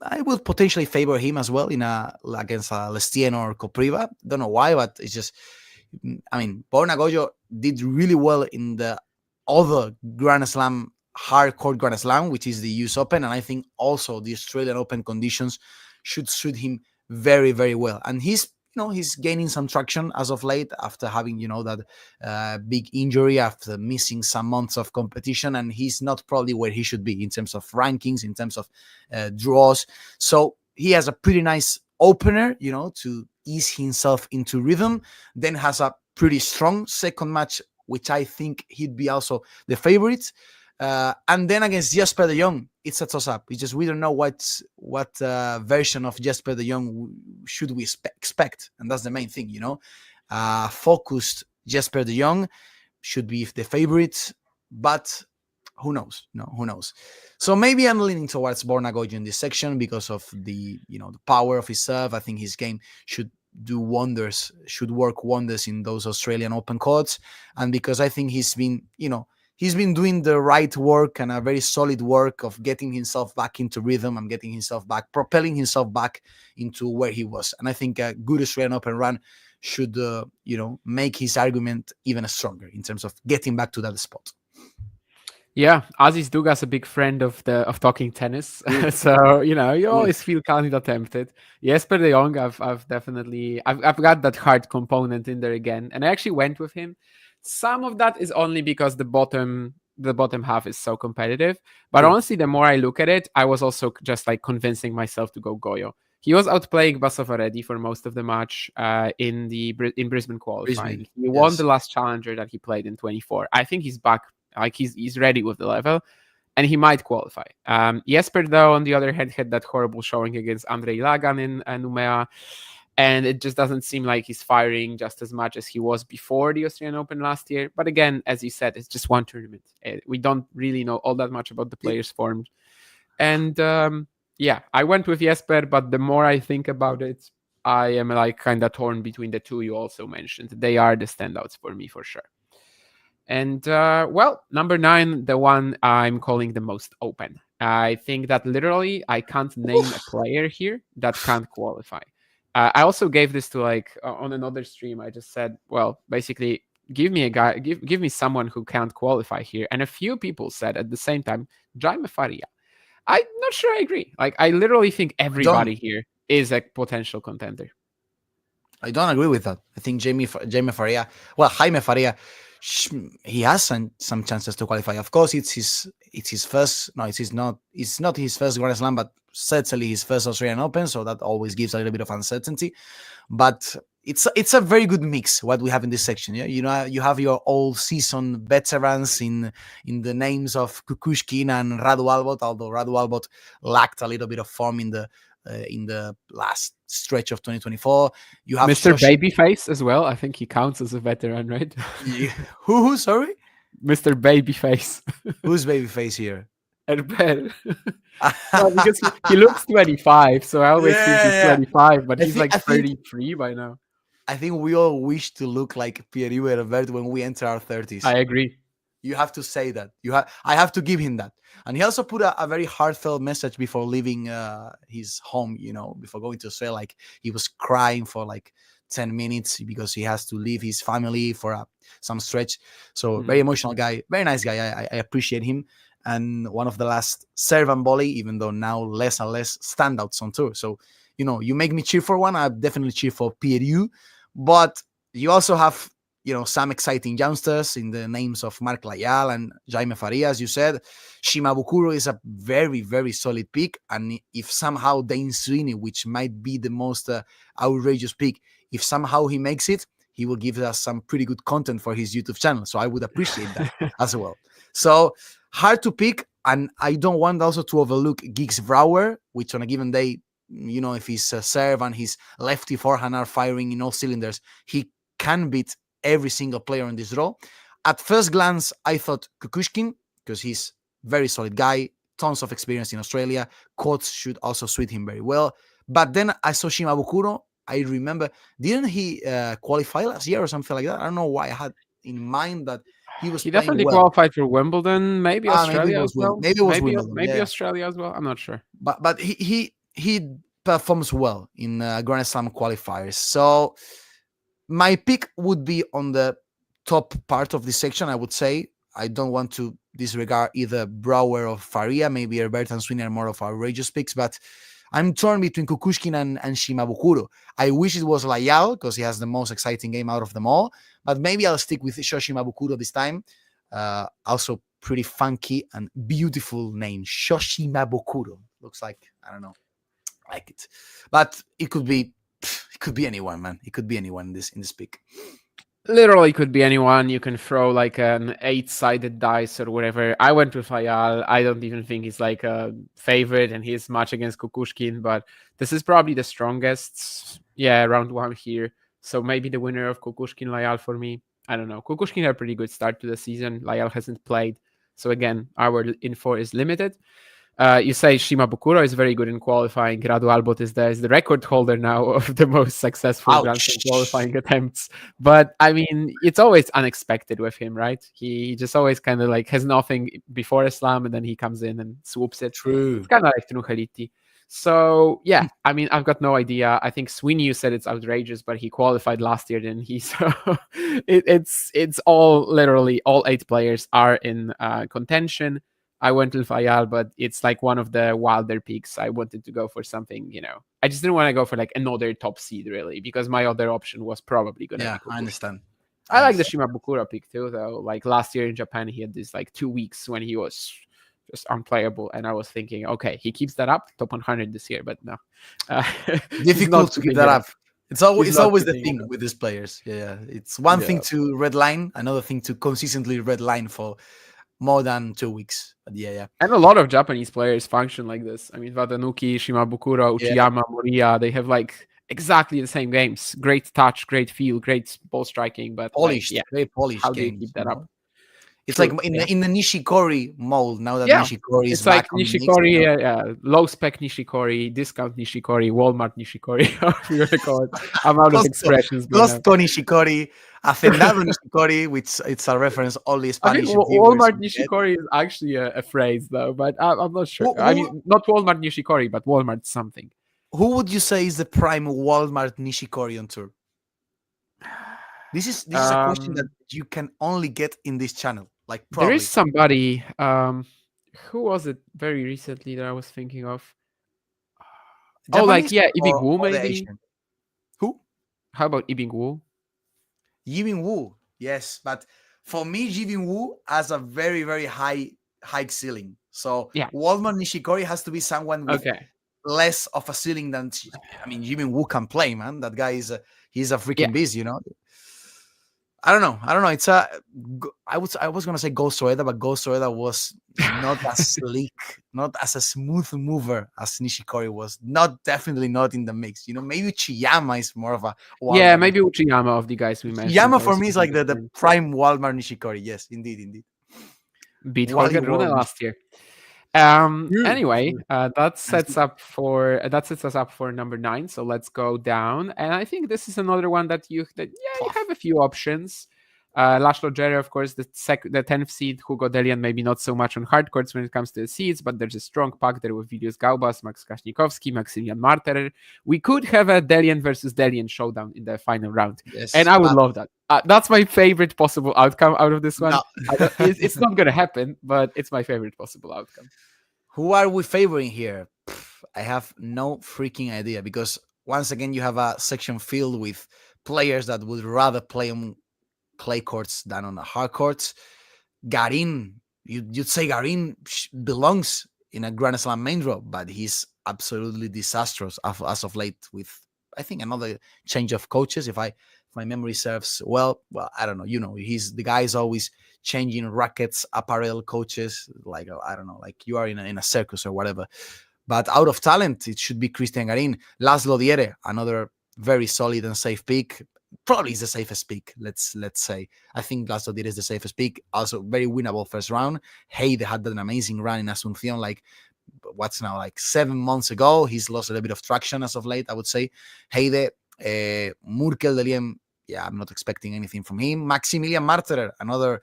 I would potentially favor him as well against Lestien or Kopriva. Don't know why, but it's just, I mean, Borna Gojo did really well in the other Grand Slam, hardcore Grand Slam, which is the US Open, and I think also the Australian Open conditions should suit him very, very well. And he's gaining some traction as of late after having, that big injury, after missing some months of competition, and he's not probably where he should be in terms of rankings, in terms of draws. So he has a pretty nice opener, to ease himself into rhythm, then has a pretty strong second match, which I think he'd be also the favorite. And then against Jesper de Jong, it's a toss-up. It's just we don't know what version of Jesper de Jong should we expect, and that's the main thing, focused Jesper de Jong should be the favorite, but who knows? Who knows? So maybe I'm leaning towards Borna Gojo in this section because of the the power of his serve. I think his game should work wonders in those Australian Open courts, and because I think he's been doing the right work and a very solid work of getting himself back into rhythm and propelling himself back into where he was. And I think a good Australian Open run should, make his argument even stronger in terms of getting back to that spot. Yeah, Aziz Dugas a big friend of talking tennis, so you always feel kind of tempted. Jesper de Jong, I've definitely got that hard component in there again, and I actually went with him. Some of that is only because the bottom half is so competitive. But honestly, the more I look at it, I was also just like convincing myself to go Gojo. He was outplaying Basov already for most of the match in Brisbane qualifying. He won the last challenger that he played in 24. I think he's back, like he's ready with the level, and he might qualify. Jesper, though, on the other hand, had that horrible showing against Andrei Lagan in Umea. And it just doesn't seem like he's firing just as much as he was before the Australian Open last year. But again, as you said, it's just one tournament. We don't really know all that much about the players formed. And yeah, I went with Jesper, but the more I think about it, I am like kind of torn between the 2 you also mentioned. They are the standouts for me for sure. And well, number 9, the one I'm calling the most open. I think that literally I can't name a player here that can't qualify. I also gave this to on another stream. I just said, well, basically, give me a guy, give me someone who can't qualify here. And a few people said at the same time, Jaime Faria. I'm not sure I agree. I literally think everybody here is a potential contender. I don't agree with that. I think Jaime Faria, well, Jaime Faria, he has some chances to qualify. Of course, it's his first. No, it's not his first Grand Slam, but certainly his first Australian Open. So that always gives a little bit of uncertainty. But it's a very good mix what we have in this section. Yeah, you have your all season veterans in the names of Kukushkin and Radu Albot, although Radu Albot lacked a little bit of form in the last stretch of 2024. You have Mr. Babyface as well. I think he counts as a veteran, right? Who? Sorry, Mr. Babyface. Who's Babyface here? Herbert. Well, because he looks 25, so I always think he's 25, but he's like 33 by now. I think we all wish to look like Pierre Herbert when we enter our 30s. I agree. You have to say that. I have to give him that. And he also put a very heartfelt message before leaving his home, before going to Australia. Like, he was crying for like 10 minutes because he has to leave his family for some stretch. So very emotional guy, very nice guy. I appreciate him. And one of the last serve and volley, even though now less and less standouts on tour. So, you make me cheer for one. I definitely cheer for Pierre. But you also have, some exciting youngsters in the names of Marc Lajal and Jaime Faria, as you said. Shimabukuro is a very, very solid pick. And if somehow Dane Sweeney, which might be the most outrageous pick, if somehow he makes it, he will give us some pretty good content for his YouTube channel. So I would appreciate that as well. So hard to pick. And I don't want also to overlook Giggs Brouwer, which on a given day, if his serve and his lefty forehand are firing in all cylinders, he can beat every single player in this draw. At first glance, I thought Kukushkin, because he's very solid guy, tons of experience in Australia. Courts should also suit him very well. But then I saw Shimabukuro. I remember, didn't he qualify last year or something like that? I don't know why I had in mind that he definitely qualified for Wimbledon, maybe Australia as well. Maybe it was Wimbledon. Maybe Australia as well. I'm not sure. But he performs well in Grand Slam qualifiers. So my pick would be on the top part of this section, I would say. I don't want to disregard either Brouwer or Faria. Maybe Herbert and Sweeney are more of outrageous picks, but I'm torn between Kukushkin and Shimabukuro. I wish it was Lajal because he has the most exciting game out of them all, but maybe I'll stick with Shimabukuro this time. Also pretty funky and beautiful name, Shoshimabukuro. Looks like, I don't know, like it. But it could be anyone, man. It could be anyone in this pick. Literally could be anyone. You can throw like an 8-sided dice or whatever. I went with Lajal. I don't even think he's like a favorite and he's much against Kukushkin, but this is probably the strongest. Yeah, round one here. So maybe the winner of Kukushkin Lajal for me. I don't know. Kukushkin had a pretty good start to the season. Lajal hasn't played. So again, our info is limited. You say Shimabukuro is very good in qualifying. Radu Albot is the record holder now of the most successful Grand Slam qualifying attempts. But I mean, it's always unexpected with him, right? He just always kind of like has nothing before a slam and then he comes in and swoops it. True. It's kind of like Trnucheliti. So yeah, I mean, I've got no idea. I think Sweeney, you said it's outrageous, but he qualified last year, didn't he? So it's all literally all 8 players are in contention. I went with Lajal, but it's like one of the wilder picks. I wanted to go for something, I just didn't want to go for like another top seed really, because my other option was probably going to be Kukushkin. I understand. I like the Shimabukuro pick too, though. Like last year in Japan, he had this like 2 weeks when he was just unplayable, and I was thinking, okay, he keeps that up, top 100 this year, but no. Difficult to keep that up. It's always the thing with these players. Yeah, it's one thing to redline, another thing to consistently redline for more than 2 weeks. But yeah. And a lot of Japanese players function like this. I mean, Watanuki, Shimabukuro, Uchiyama, Moriya, they have like exactly the same games. Great touch, great feel, great ball striking, but polished, very polished. How do you keep that up? It's like in the Nishikori mold now that Nishikori is back. It's like Nishikori, low spec Nishikori, discount Nishikori, Walmart Nishikori, however you want to call it. I'm out of expressions. Costco Nishikori, Hacendado Nishikori, which it's a reference only Spanish. I think Walmart Nishikori is actually a phrase though, but I'm not sure. I mean, not Walmart Nishikori, but Walmart something. Who would you say is the prime Walmart Nishikori on tour? This is a question that you can only get in this channel. Like there is somebody. Who was it very recently that I was thinking of? Japanese Ibig Wu maybe. Who? How about Ibing Wu? Yibing Wu, yes, but for me, Yibing Wu has a very, very high ceiling. So Yeah. Waldman Nishikori has to be someone with less of a ceiling than. I mean, Yibing Wu can play, man. That guy he's a freaking beast, you know. I don't know. It's I was gonna say Ghost Soeda, but Ghost Soeda was not as sleek, not as a smooth mover as Nishikori was. Definitely not in the mix. You know, maybe Chiyama is more of a Walmart. Maybe Uchiyama of the guys we mentioned. Chiyama for me is like the prime Walmart Nishikori. Yes, indeed. Beat Holger Rune last year. Anyway, that sets us up for number 9. So let's go down, and I think this is another one that you have a few options. Laszlo Djere, of course, the 10th seed. Hugo Delian, maybe not so much on hard courts when it comes to the seeds, but there's a strong pack there with Vilius Gaubas, Max Kaśnikowski, Maximilian Marterer. We could have a Delian versus Delian showdown in the final round, and I would love that. That's my favorite possible outcome out of this one. No. It's not going to happen, but it's my favorite possible outcome. Who are we favoring here? I have no freaking idea, because once again, you have a section filled with players that would rather play on clay courts than on the hard courts. Garin, you'd say Garin belongs in a Grand Slam main draw, but he's absolutely disastrous as of late with, I think, another change of coaches. If my memory serves well, I don't know. You know, the guy is always changing rackets, apparel, coaches. Like, I don't know, like you are in a circus or whatever. But out of talent, it should be Cristian Garin. Laszlo Djere, another very solid and safe pick. Probably is the safest pick, let's say. I think Laszlo Djere is the safest pick. Also, very winnable first round. Heide had an amazing run in Asunción, like, what's now, like 7 months ago. He's lost a little bit of traction as of late, I would say. Heide, Murkel Delien, I'm not expecting anything from him. Maximilian Marterer, another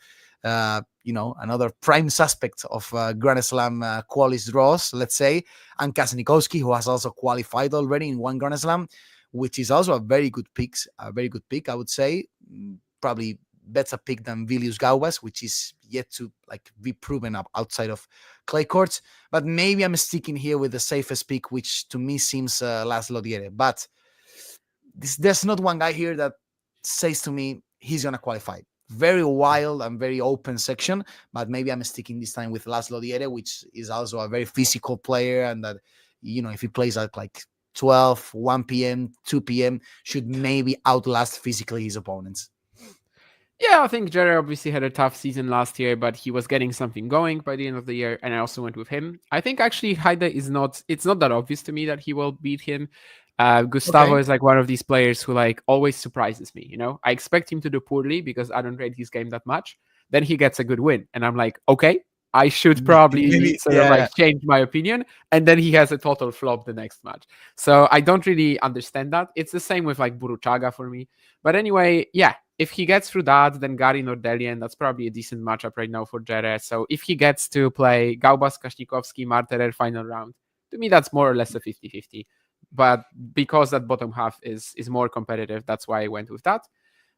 prime suspect of Grand Slam qualis draws, let's say. And Kaśnikowski, who has also qualified already in one Grand Slam, which is also a very good pick, I would say. Probably better pick than Vilius Gaubas, which is yet to be proven up outside of clay courts. But maybe I'm sticking here with the safest pick, which to me seems Laszlo Djere. But there's not one guy here that says to me he's going to qualify. Very wild and very open section, but maybe I'm sticking this time with Laszlo Djere, which is also a very physical player, and that, if he plays at 12, 1 p.m., 2 p.m., should maybe outlast physically his opponents. Yeah, I think Djere obviously had a tough season last year, but he was getting something going by the end of the year, and I also went with him. I think actually Heide it's not that obvious to me that he will beat him. Gustavo is one of these players who always surprises me. I expect him to do poorly because I don't rate his game that much. Then he gets a good win, and I'm like, okay, I should probably change my opinion. And then he has a total flop the next match. So I don't really understand that. It's the same with Buruchaga for me. But anyway, if he gets through that, then Garin or Delian, that's probably a decent matchup right now for Djere. So if he gets to play Gaubas, Kaśnikowski, Marterer final round, to me that's more or less a 50-50. But because that bottom half is more competitive, that's why I went with that.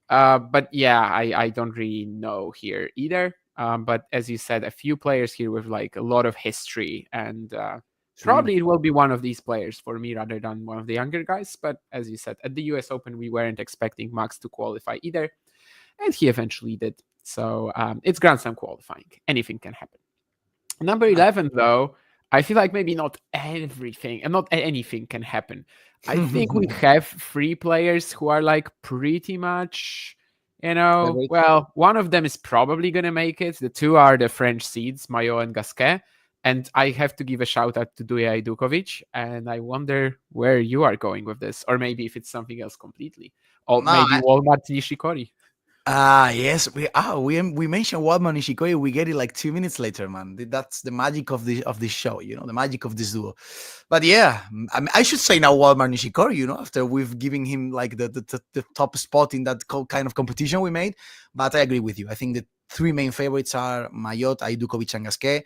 But I don't really know here either. But as you said, a few players here with a lot of history, and probably it will be one of these players for me rather than one of the younger guys. But as you said, at the US Open, we weren't expecting Max to qualify either, and he eventually did. So it's Grand Slam qualifying. Anything can happen. Number 11, though, I feel like maybe not everything and not anything can happen. I think we have 3 players who are pretty much... well, one of them is probably going to make it. The 2 are the French seeds, Mayot and Gasquet. And I have to give a shout out to Duja Ajdukovic. And I wonder where you are going with this. Or maybe if it's something else completely. Or maybe Walmart Nishikori. Yes. We mentioned Walmart Nishikori. We get it 2 minutes later, man. That's the magic of this show, the magic of this duo. But I should say now Walmart Nishikori, after we've given him the top spot in that kind of competition we made. But I agree with you. I think the 3 main favorites are Mayot, Ajdukovic, and Gasquet.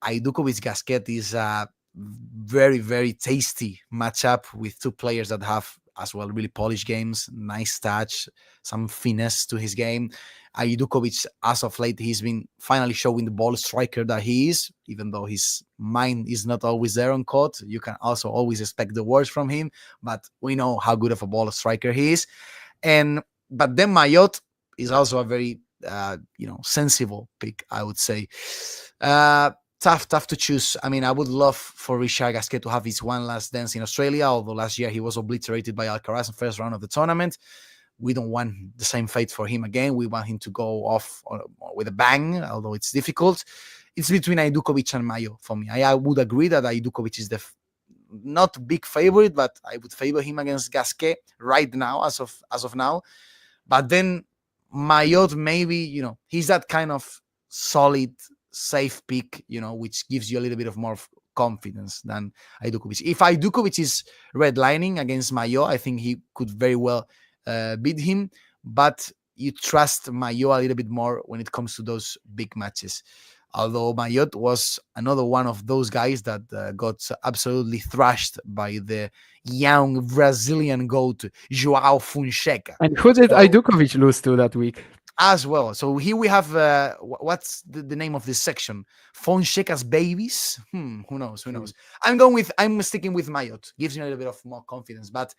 Ajdukovic-Gasquet is a very, very tasty matchup with 2 players that have as well really polished games, nice touch, some finesse to his game. Ajdukovic, as of late, he's been finally showing the ball striker that he is, even though his mind is not always there on court. You can also always expect the worst from him, but we know how good of a ball striker he is. But then Mayot is also a very sensible pick, I would say. Tough to choose. I mean, I would love for Richard Gasquet to have his one last dance in Australia, although last year he was obliterated by Alcaraz in the first round of the tournament. We don't want the same fate for him again. We want him to go off with a bang, although it's difficult. It's between Ajdukovic and Mayot for me. I would agree that Ajdukovic is the not big favorite, but I would favor him against Gasquet right now, as of now. But then Mayot, maybe, he's that kind of solid, safe pick, which gives you a little bit of more confidence than Ajdukovic. If Ajdukovic is redlining against Mayot, I think he could very well beat him, but you trust Mayot a little bit more when it comes to those big matches. Although Mayot was another one of those guys that got absolutely thrashed by the young Brazilian goat, João Fonseca. And who did Ajdukovic lose to that week? As well. So here we have, what's the name of this section? Fonseca's babies? Who knows? I'm sticking with Mayot. Gives me a little bit of more confidence. But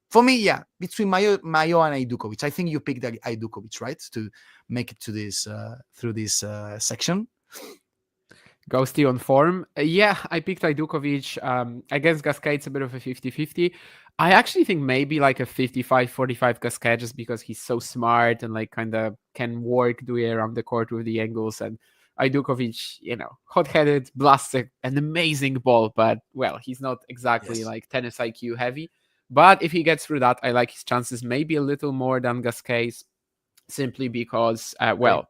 for me, yeah, between Mayot and Ajdukovic, I think you picked Ajdukovic, right? To make it to this, through this section. Ghosty on form. Yeah, I picked Ajdukovic. Against Gasquet, it's a bit of a 50-50. I actually think maybe like a 55-45 Gasquet, just because he's so smart and like kind of can work the way around the court with the angles. And Ajdukovic, hot-headed, blasts an amazing ball, but well, he's not exactly like tennis IQ heavy. But if he gets through that, I like his chances maybe a little more than Gasquet's, simply because,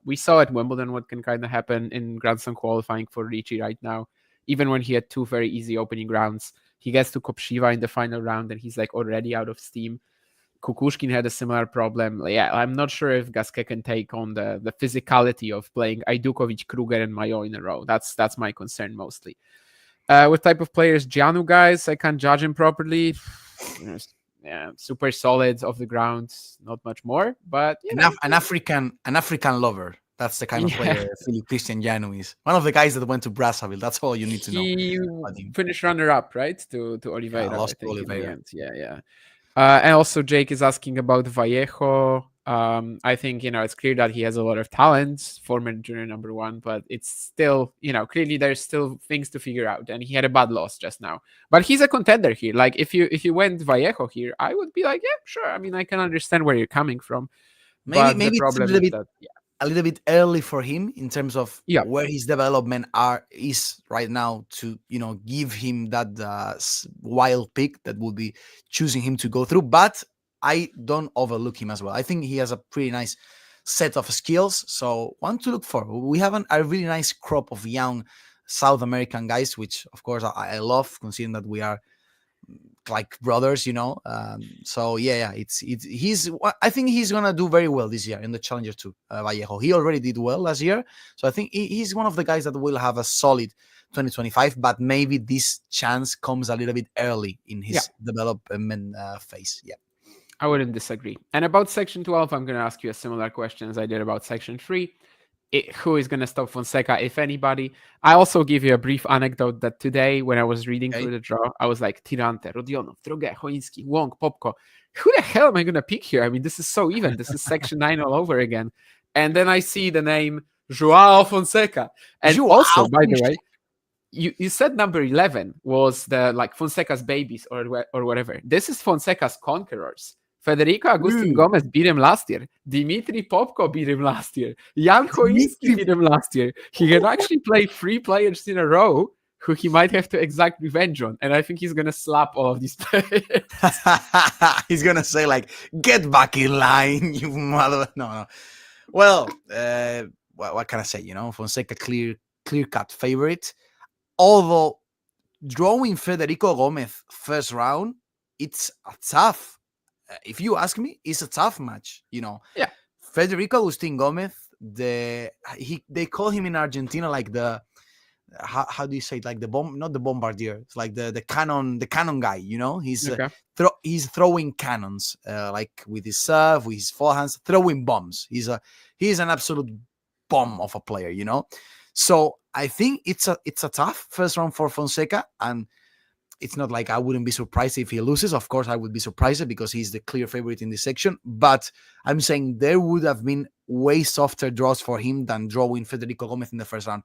we saw at Wimbledon what can kind of happen in Grand Slam qualifying for Ricci right now. Even when he had two very easy opening rounds, he gets to Kopshiva in the final round and he's like already out of steam. Kukushkin had a similar problem. Yeah, I'm not sure if Gasquet can take on the physicality of playing Ajdukovic, Kruger, and Mayot in a row. That's my concern mostly. With type of players, Gianu guys, I can't judge him properly. Yeah, super solid off the ground, not much more. But an African lover. That's the kind of player Philippe Christian Gianu is. One of the guys that went to Brazzaville. That's all you need to know. He finished runner-up, right, to Oliveira. Yeah, lost I think, Oliveira. in the end. Yeah. And also Jake is asking about Vallejo. I think, it's clear that he has a lot of talent, former junior number one, but it's still, clearly there's still things to figure out. And he had a bad loss just now. But he's a contender here. Like, if you went Vallejo here, I would be like, yeah, sure. I mean, I can understand where you're coming from. Maybe the problem it's a little bit early for him in terms of where his development is right now to give him that wild pick that would be choosing him to go through. But I don't overlook him as well. I think he has a pretty nice set of skills, so one to look for. We have a really nice crop of young South American guys, which of course I love, considering that we are like brothers, so yeah, I think he's gonna do very well this year in the Challenger too. Vallejo, he already did well last year, so I think he's one of the guys that will have a solid 2025, but maybe this chance comes a little bit early in his development phase. I wouldn't disagree. And about Section 12, I'm going to ask you a similar question as I did about Section 3. Who is going to stop Fonseca, if anybody? I also give you a brief anecdote that today, when I was reading through the draw, I was like, Tirante, Rodionov, Droge, Choinski, Wong, Popko. Who the hell am I going to pick here? I mean, this is so even. This is Section 9 all over again. And then I see the name João Fonseca. And also, by the way, you said number 11 was the Fonseca's babies or whatever. This is Fonseca's conquerors. Federico Agustin Gomez beat him last year. Dimitri Popko beat him last year. Jan Choinski beat him last year. He can actually play 3 players in a row who he might have to exact revenge on. And I think he's going to slap all of these players. He's going to say, get back in line, you mother... No. Well, what can I say? Fonseca clear-cut favorite. Although drawing Federico Gomez first round, it's a tough. If you ask me, it's a tough match. Yeah. Federico Agustin Gomez, they call him in Argentina like the how do you say it? Like the bomb, not the bombardier. It's like the cannon guy. You know, he's Okay. he's throwing cannons, like with his serve, with his forehands, throwing bombs. He's an absolute bomb of a player. You know, so I think it's a tough first round for Fonseca, and it's not like I wouldn't be surprised if he loses. Of course, I would be surprised because he's the clear favorite in this section. But I'm saying there would have been way softer draws for him than drawing Federico Gomez in the first round.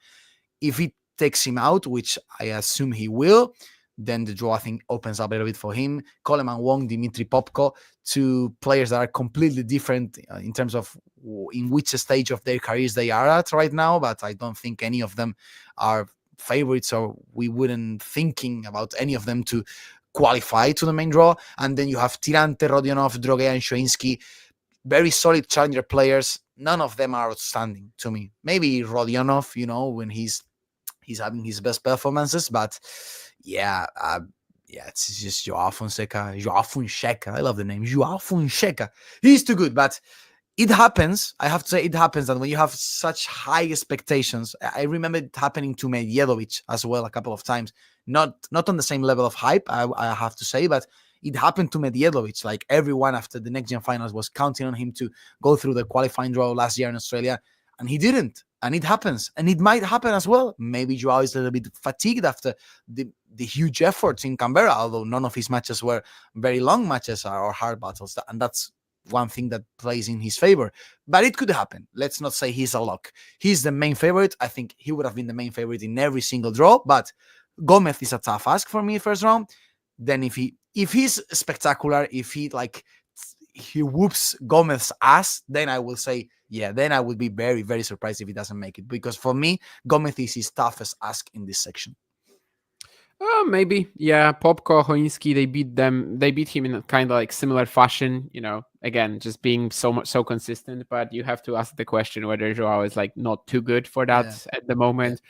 If he takes him out, which I assume he will, then the draw, I think, opens up a little bit for him. Coleman Wong, Dimitri Popko, two players that are completely different in terms of in which stage of their careers they are at right now, but I don't think any of them are favorites, or we wouldn't thinking about any of them to qualify to the main draw. And then you have Tirante, Rodionov, Droge, and Choinski, very solid challenger players. None of them are outstanding to me. Maybe Rodionov, you know, when he's having his best performances, but yeah, it's just Joao Fonseca. I love the name Joao Fonseca. He's too good, but it happens. I have to say, it happens that when you have such high expectations. I remember it happening to Medjedovic as well a couple of times. Not on the same level of hype, I have to say, but it happened to Medjedovic. Like everyone after the next gen finals was counting on him to go through the qualifying draw last year in Australia, and he didn't. And it happens, and it might happen as well. Maybe Joao is a little bit fatigued after the huge efforts in Canberra, although none of his matches were very long matches or hard battles, and that's one thing that plays in his favor. But it could happen. Let's not say he's a lock. He's the main favorite. I think he would have been the main favorite in every single draw, but Gomez is a tough ask for me first round. Then if he's spectacular, if he whoops Gomez's ass, then I will say, yeah, then I would be very, very surprised if he doesn't make it. Because for me, Gomez is his toughest ask in this section. Maybe. Yeah, Popko, Choinski, they beat him in a kind of like similar fashion, you know, again, just being so consistent. But you have to ask the question whether Joao is like not too good for that at the moment.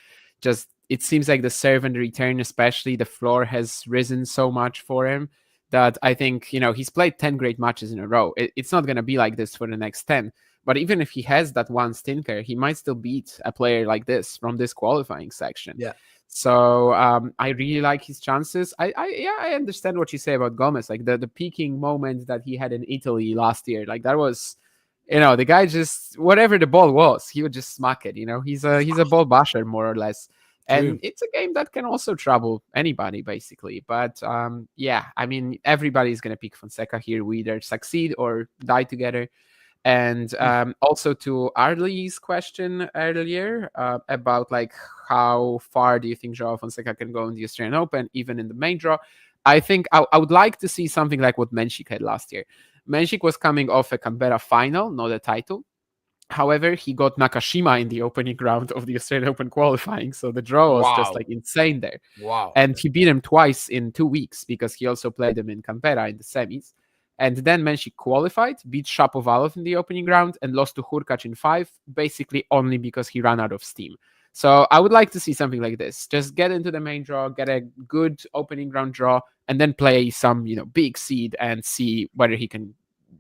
Just, it seems like the serve and the return, especially the floor has risen so much for him that I think, you know, he's played 10 great matches in a row. It's not going to be like this for the next 10. But even if he has that one stinker, he might still beat a player like this from this qualifying section. Yeah. So I really like his chances. I understand what you say about Gomez. Like the peaking moment that he had in Italy last year, like that was, you know, the guy just, whatever the ball was, he would just smack it. You know, he's a ball basher more or less. And it's a game that can also trouble anybody, basically. But yeah, I mean, everybody's going to pick Fonseca here. We either succeed or die together. And also to Arlie's question earlier about like how far do you think Joao Fonseca can go in the Australian Open, even in the main draw? I think I would like to see something like what Menchik had last year. Menchik was coming off a Canberra final, not a title. However, he got Nakashima in the opening round of the Australian Open qualifying, so the draw was just like insane there. Wow. And he beat him twice in 2 weeks because he also played him in Canberra in the semis. And then Menchik qualified, beat Shapovalov in the opening round, and lost to Hurkacz in 5, basically only because he ran out of steam. So I would like to see something like this. Just get into the main draw, get a good opening round draw, and then play some, you know, big seed and see whether he can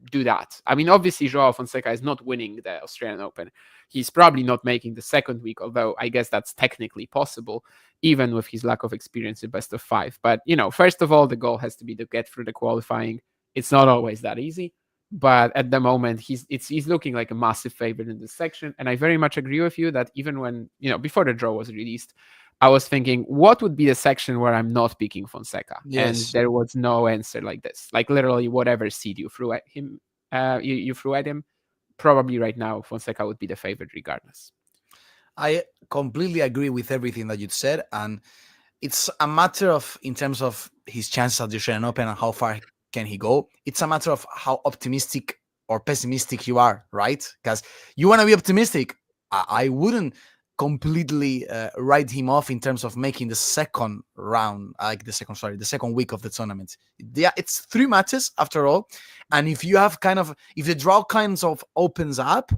do that. I mean, obviously, Joao Fonseca is not winning the Australian Open. He's probably not making the second week, although I guess that's technically possible, even with his lack of experience in best of 5. But, you know, first of all, the goal has to be to get through the qualifying. It's not always that easy, but at the moment, he's looking like a massive favorite in this section. And I very much agree with you that even when, you know, before the draw was released, I was thinking, what would be the section where I'm not picking Fonseca? Yes. And there was no answer like this. Like literally whatever seed you threw at him, you threw at him, probably right now, Fonseca would be the favorite regardless. I completely agree with everything that you said. And it's a matter of, in terms of his chances at the Australian Open and how far can he go, it's a matter of how optimistic or pessimistic you are, right? Because you want to be optimistic. I wouldn't completely write him off in terms of making the second round, the second week of the tournament. Yeah, it's 3 matches after all. And if you have if the draw kind of opens up,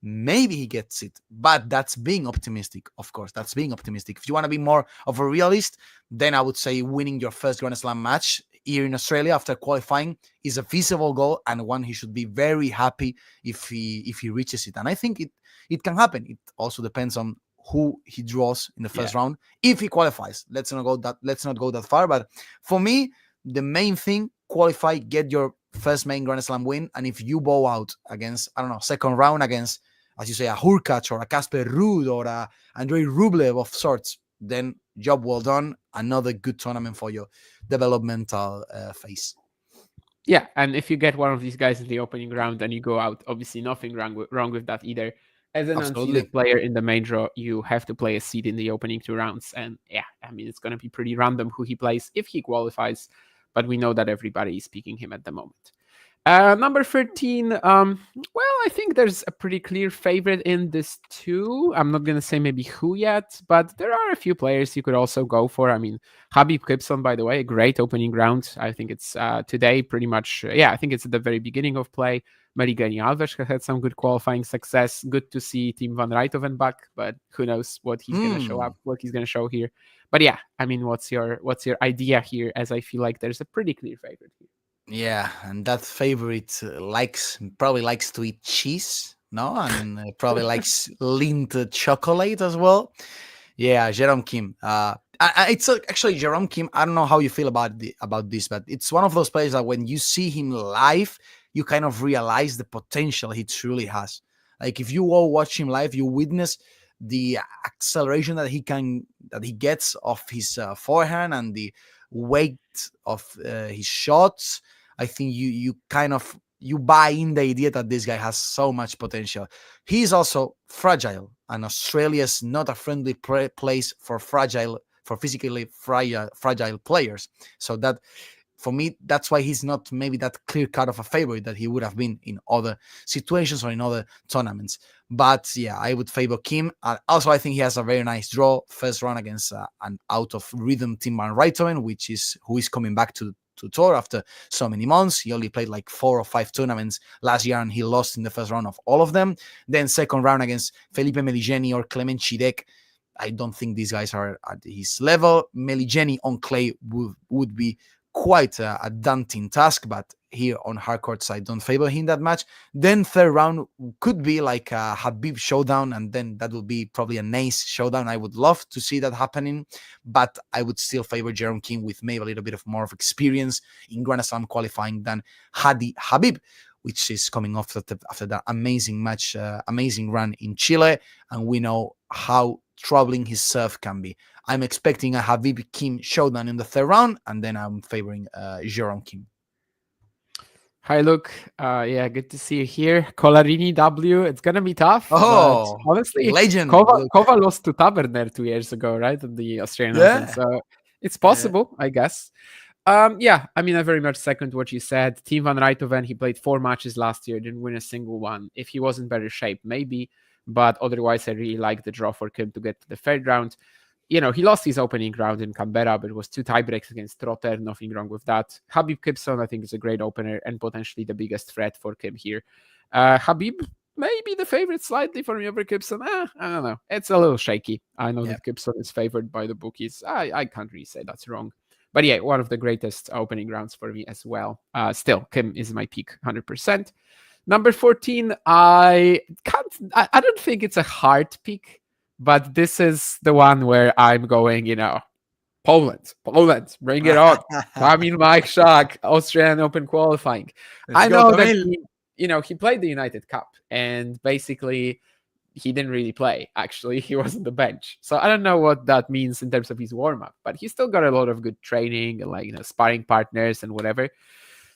maybe he gets it. But that's being optimistic, of course. That's being optimistic. If you want to be more of a realist, then I would say winning your first Grand Slam match here in Australia after qualifying is a feasible goal and one he should be very happy if he reaches it. And I think it can happen. It also depends on who he draws in the first round if he qualifies. Let's not go that far. But for me, the main thing: qualify, get your first main Grand Slam win, and if you bow out against, I don't know, second round against, as you say, a Hurkacz or a Casper Ruud or a Andrei Rublev of sorts, then job well done. Another good tournament for your developmental phase. Yeah, and if you get one of these guys in the opening round and you go out, obviously nothing wrong with that either. As an unseeded player in the main draw, you have to play a seed in the opening 2 rounds. And yeah, I mean, it's going to be pretty random who he plays if he qualifies. But we know that everybody is picking him at the moment. Number 13, well, I think there's a pretty clear favorite in this too. I'm not going to say maybe who yet, but there are a few players you could also go for. I mean, Khabib Kypson, by the way, a great opening round. I think it's today pretty much, I think it's at the very beginning of play. Marigani Alves has had some good qualifying success. Good to see Tim van Rijthoven back, but who knows what he's going to show up, what he's going to show here. But yeah, I mean, what's your idea here? As I feel like there's a pretty clear favorite here. Yeah, and that favorite probably likes to eat cheese, no, and probably likes Lindt chocolate as well. Yeah, Jerome Kim. It's actually Jerome Kim. I don't know how you feel about this, but it's one of those players that when you see him live, you kind of realize the potential he truly has. Like if you all watch him live, you witness the acceleration that he gets off his forehand and the weight of his shots. I think you buy in the idea that this guy has so much potential. He's also fragile, and Australia's not a friendly place for physically fragile players. So that, for me, that's why he's not maybe that clear cut of a favorite that he would have been in other situations or in other tournaments. But yeah, I would favor Kim. Also, I think he has a very nice draw first round against an out of rhythm Tim van Rijthoven, who is coming back to tour after so many months. He only played like 4 or 5 tournaments last year, and he lost in the first round of all of them. Then second round against Felipe Meligeni or Clement Chidek. I don't think these guys are at his level. Meligeni on clay would be quite a daunting task, but here on hard courts, I don't favor him that much. Then third round could be like a Khabib showdown, and then that would be probably a nice showdown. I would love to see that happening, but I would still favor Jerome King with maybe a little bit of more of experience in Grand Slam qualifying than Hadi Khabib, which is coming off after that amazing match, amazing run in Chile, and we know how troubling his serve can be. I'm expecting a Khabib Kim showdown in the third round, and then I'm favoring Jerome Kim. Hi, Luke. Yeah, good to see you here. Colarini W. It's gonna be tough. Oh, honestly, legend. Kova lost to Taberner 2 years ago, right? At the Australian Open. So it's possible, I guess. Yeah, I mean, I very much second what you said. Tim van Rijthoven, he played 4 matches last year, didn't win a single one. If he was in better shape, maybe. But otherwise, I really like the draw for Kim to get to the third round. You know, he lost his opening round in Canberra, but it was 2 tiebreaks against Trotter. Nothing wrong with that. Khabib Kypson, I think, is a great opener and potentially the biggest threat for Kim here. Khabib, maybe the favorite slightly for me over Kypson. I don't know. It's a little shaky. I know that Kypson is favored by the bookies. I can't really say that's wrong. But yeah, one of the greatest opening rounds for me as well. Still, Kim is my pick, 100%. Number 14, I don't think it's a hard pick, but this is the one where I'm going, Poland, bring it on. Kamil Majchrzak, Australian Open qualifying. I know that he played the United Cup, and basically he didn't really play. Actually, he was on the bench, so I don't know what that means in terms of his warm up. But he still got a lot of good training and sparring partners and whatever.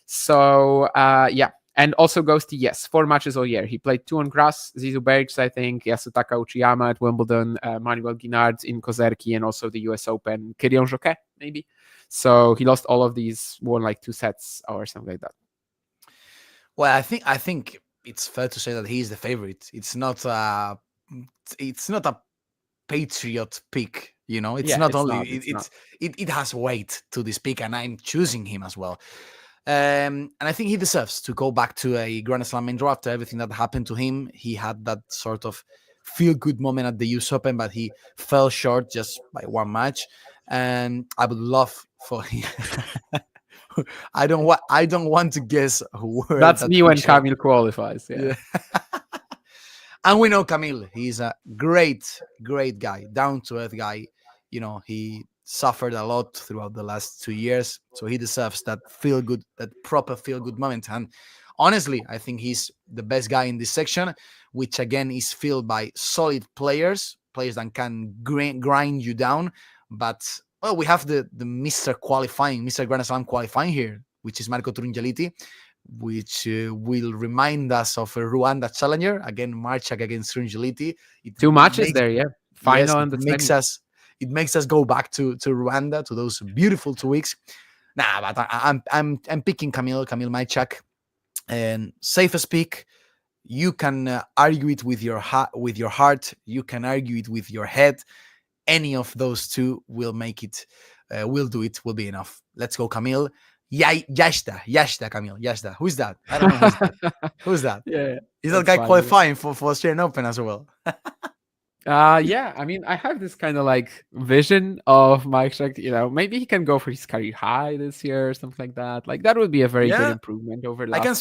So yeah. And also goes to 4 matches all year. He played 2 on grass, Zizou Bergs, I think, Yasutaka Uchiyama at Wimbledon, Manuel Guinard in Kozerki, and also the US Open, Kyrion Joquet, maybe. So he lost all of these, won like 2 sets or something like that. Well, I think it's fair to say that he's the favorite. It's not a patriot pick, It has weight to this pick, and I'm choosing him as well. And I think he deserves to go back to a Grand Slam main draw after everything that happened to him. He had that sort of feel-good moment at the US Open, but he fell short just by 1 match. And I would love for him. I don't want to guess who. That's me when Kamil qualifies. Yeah. And we know Camille. He's a great, great guy, down to earth guy. He suffered a lot throughout the last 2 years, so he deserves that proper feel good moment. And honestly, I think he's the best guy in this section, which again is filled by solid players that can grind you down. But we have the Mr. Grand Slam qualifying here, which is Marco Trungeliti, which will remind us of a Rwanda challenger. Again, Majchrzak against Trungeliti. 2 matches there, yeah. Final and it makes us go back to Rwanda, to those beautiful 2 weeks. But I'm picking Camille Majchrzak, and safest pick. You can argue it with your heart. You can argue it with your head. Any of those two will make it. Will do it. Will be enough. Let's go, Camille. Yashta, Camille. Yashta. Who's that? I don't know who's that. Yeah. Is that guy qualifying for Australian Open as well? Yeah, I mean, I have this kind of like vision of Majchrzak, maybe he can go for his career high this year or something like that. Like, that would be a very good improvement over last year. I can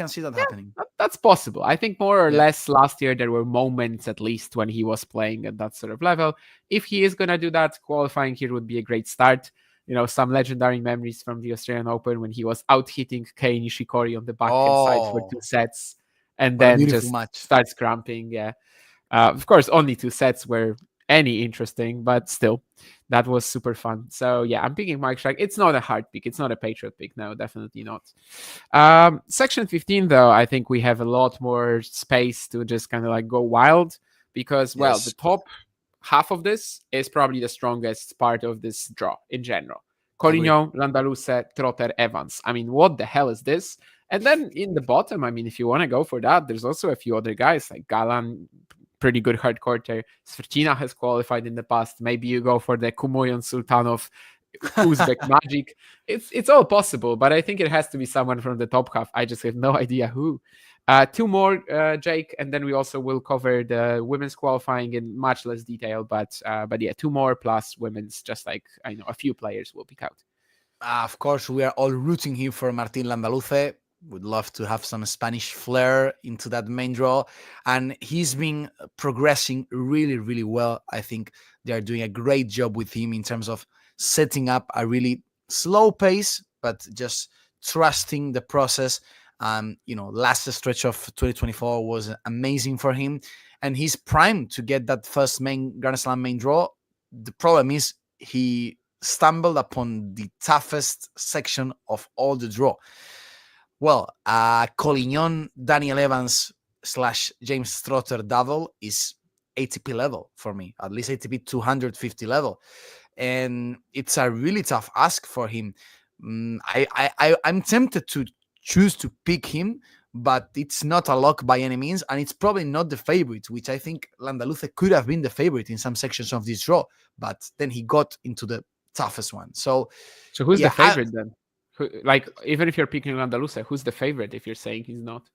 see that happening. That's possible. I think more or less last year there were moments at least when he was playing at that sort of level. If he is going to do that, qualifying here would be a great start. Some legendary memories from the Australian Open when he was out-hitting Kei Nishikori on the backhand side for 2 sets and then just starts cramping, yeah. Of course, only 2 sets were any interesting, but still, that was super fun. So yeah, I'm picking Majchrzak. It's not a hard pick. It's not a Patriot pick. No, definitely not. Section 15, though, I think we have a lot more space to just kind of like go wild because, the top half of this is probably the strongest part of this draw in general. Collignon, Landaluce, Trotter, Evans. I mean, what the hell is this? And then in the bottom, I mean, if you want to go for that, there's also a few other guys like Galan, pretty good hard quarter. Svertina has qualified in the past. Maybe you go for the Kumoyan Sultanov, Uzbek Magic. It's all possible, but I think it has to be someone from the top half. I just have no idea who. 2 more, Jake, and then we also will cover the women's qualifying in much less detail. But yeah, 2 more plus women's, just like I know a few players will pick out. Of course, we are all rooting here for Martin Landaluce. Would love to have some Spanish flair into that main draw. And he's been progressing really, really well. I think they are doing a great job with him in terms of setting up a really slow pace, but just trusting the process. Last stretch of 2024 was amazing for him. And he's primed to get that first Grand Slam main draw. The problem is he stumbled upon the toughest section of all the draw. Well, Collignon, Daniel Evans / James Trotter double is ATP level for me, at least ATP 250 level. And it's a really tough ask for him. I'm tempted to choose to pick him, but it's not a lock by any means. And it's probably not the favorite, which I think Landaluce could have been the favorite in some sections of this draw. But then he got into the toughest one. So who's the favorite then? Like, even if you're picking Landaluce, who's the favorite if you're saying he's not?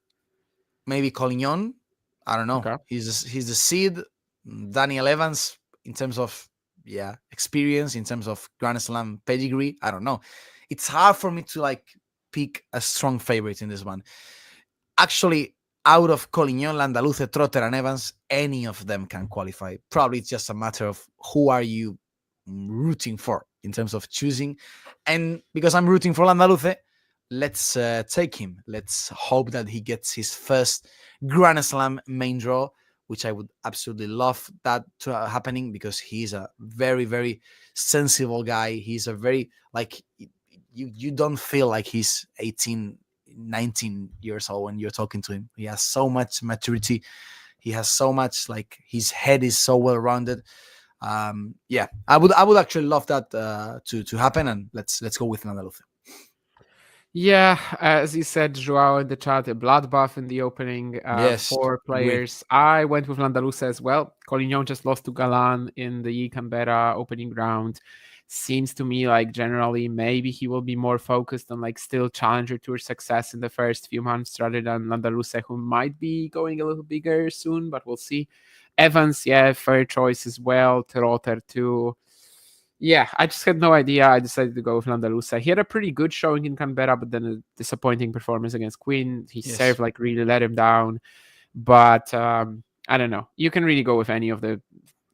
Maybe Collignon. I don't know. Okay. He's the seed. Daniel Evans, in terms of experience, in terms of Grand Slam pedigree, I don't know. It's hard for me to pick a strong favorite in this one. Actually, out of Collignon, Landaluce, Trotter, and Evans, any of them can qualify. Probably it's just a matter of who are you rooting for in terms of choosing. And because I'm rooting for Landaluce, let's take him. Let's hope that he gets his first Grand Slam main draw, which I would absolutely love that to happening because he's a very, very sensible guy. He's a very, you don't feel like he's 18, 19 years old when you're talking to him. He has so much maturity. He has so much, his head is so well-rounded. I would actually love that to happen, and let's go with Landaluce. Yeah, as you said, Joao in the chat, a bloodbath in the opening. 4 players. I went with Landaluce as well. Collignon just lost to Galan in the Canberra opening round. Seems to me like generally maybe he will be more focused on still Challenger Tour success in the first few months rather than Landaluce, who might be going a little bigger soon, but we'll see. Evans, fair choice as well. Trotter too. Yeah, I just had no idea. I decided to go with Landaluce. He had a pretty good showing in Canberra, but then a disappointing performance against Quinn. He served really let him down. But I don't know. You can really go with any of the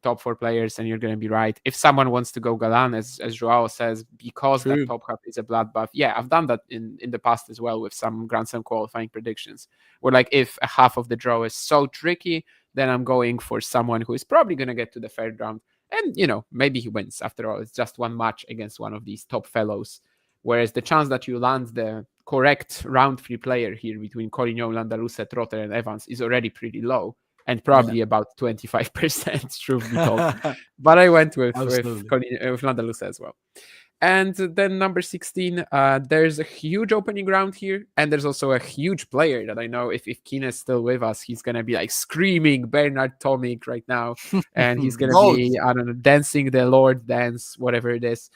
top 4 players and you're going to be right. If someone wants to go Galan, as Joao says, because that top half is a bloodbath. Yeah, I've done that in the past as well with some Grand Slam qualifying predictions, where like if a half of the draw is so tricky, then I'm going for someone who is probably going to get to the third round. And, maybe he wins. After all, it's just one match against one of these top fellows. Whereas the chance that you land the correct round 3 player here between Collignon, Landaluce, Trotter, and Evans is already pretty low. And probably about 25%, truth be told. But I went with Landaluce as well. And then number 16, there's a huge opening round here. And there's also a huge player that I know if Quinn is still with us, he's going to be like screaming Bernard Tomic right now. And he's going to be, I don't know, dancing the Lord dance, whatever it is.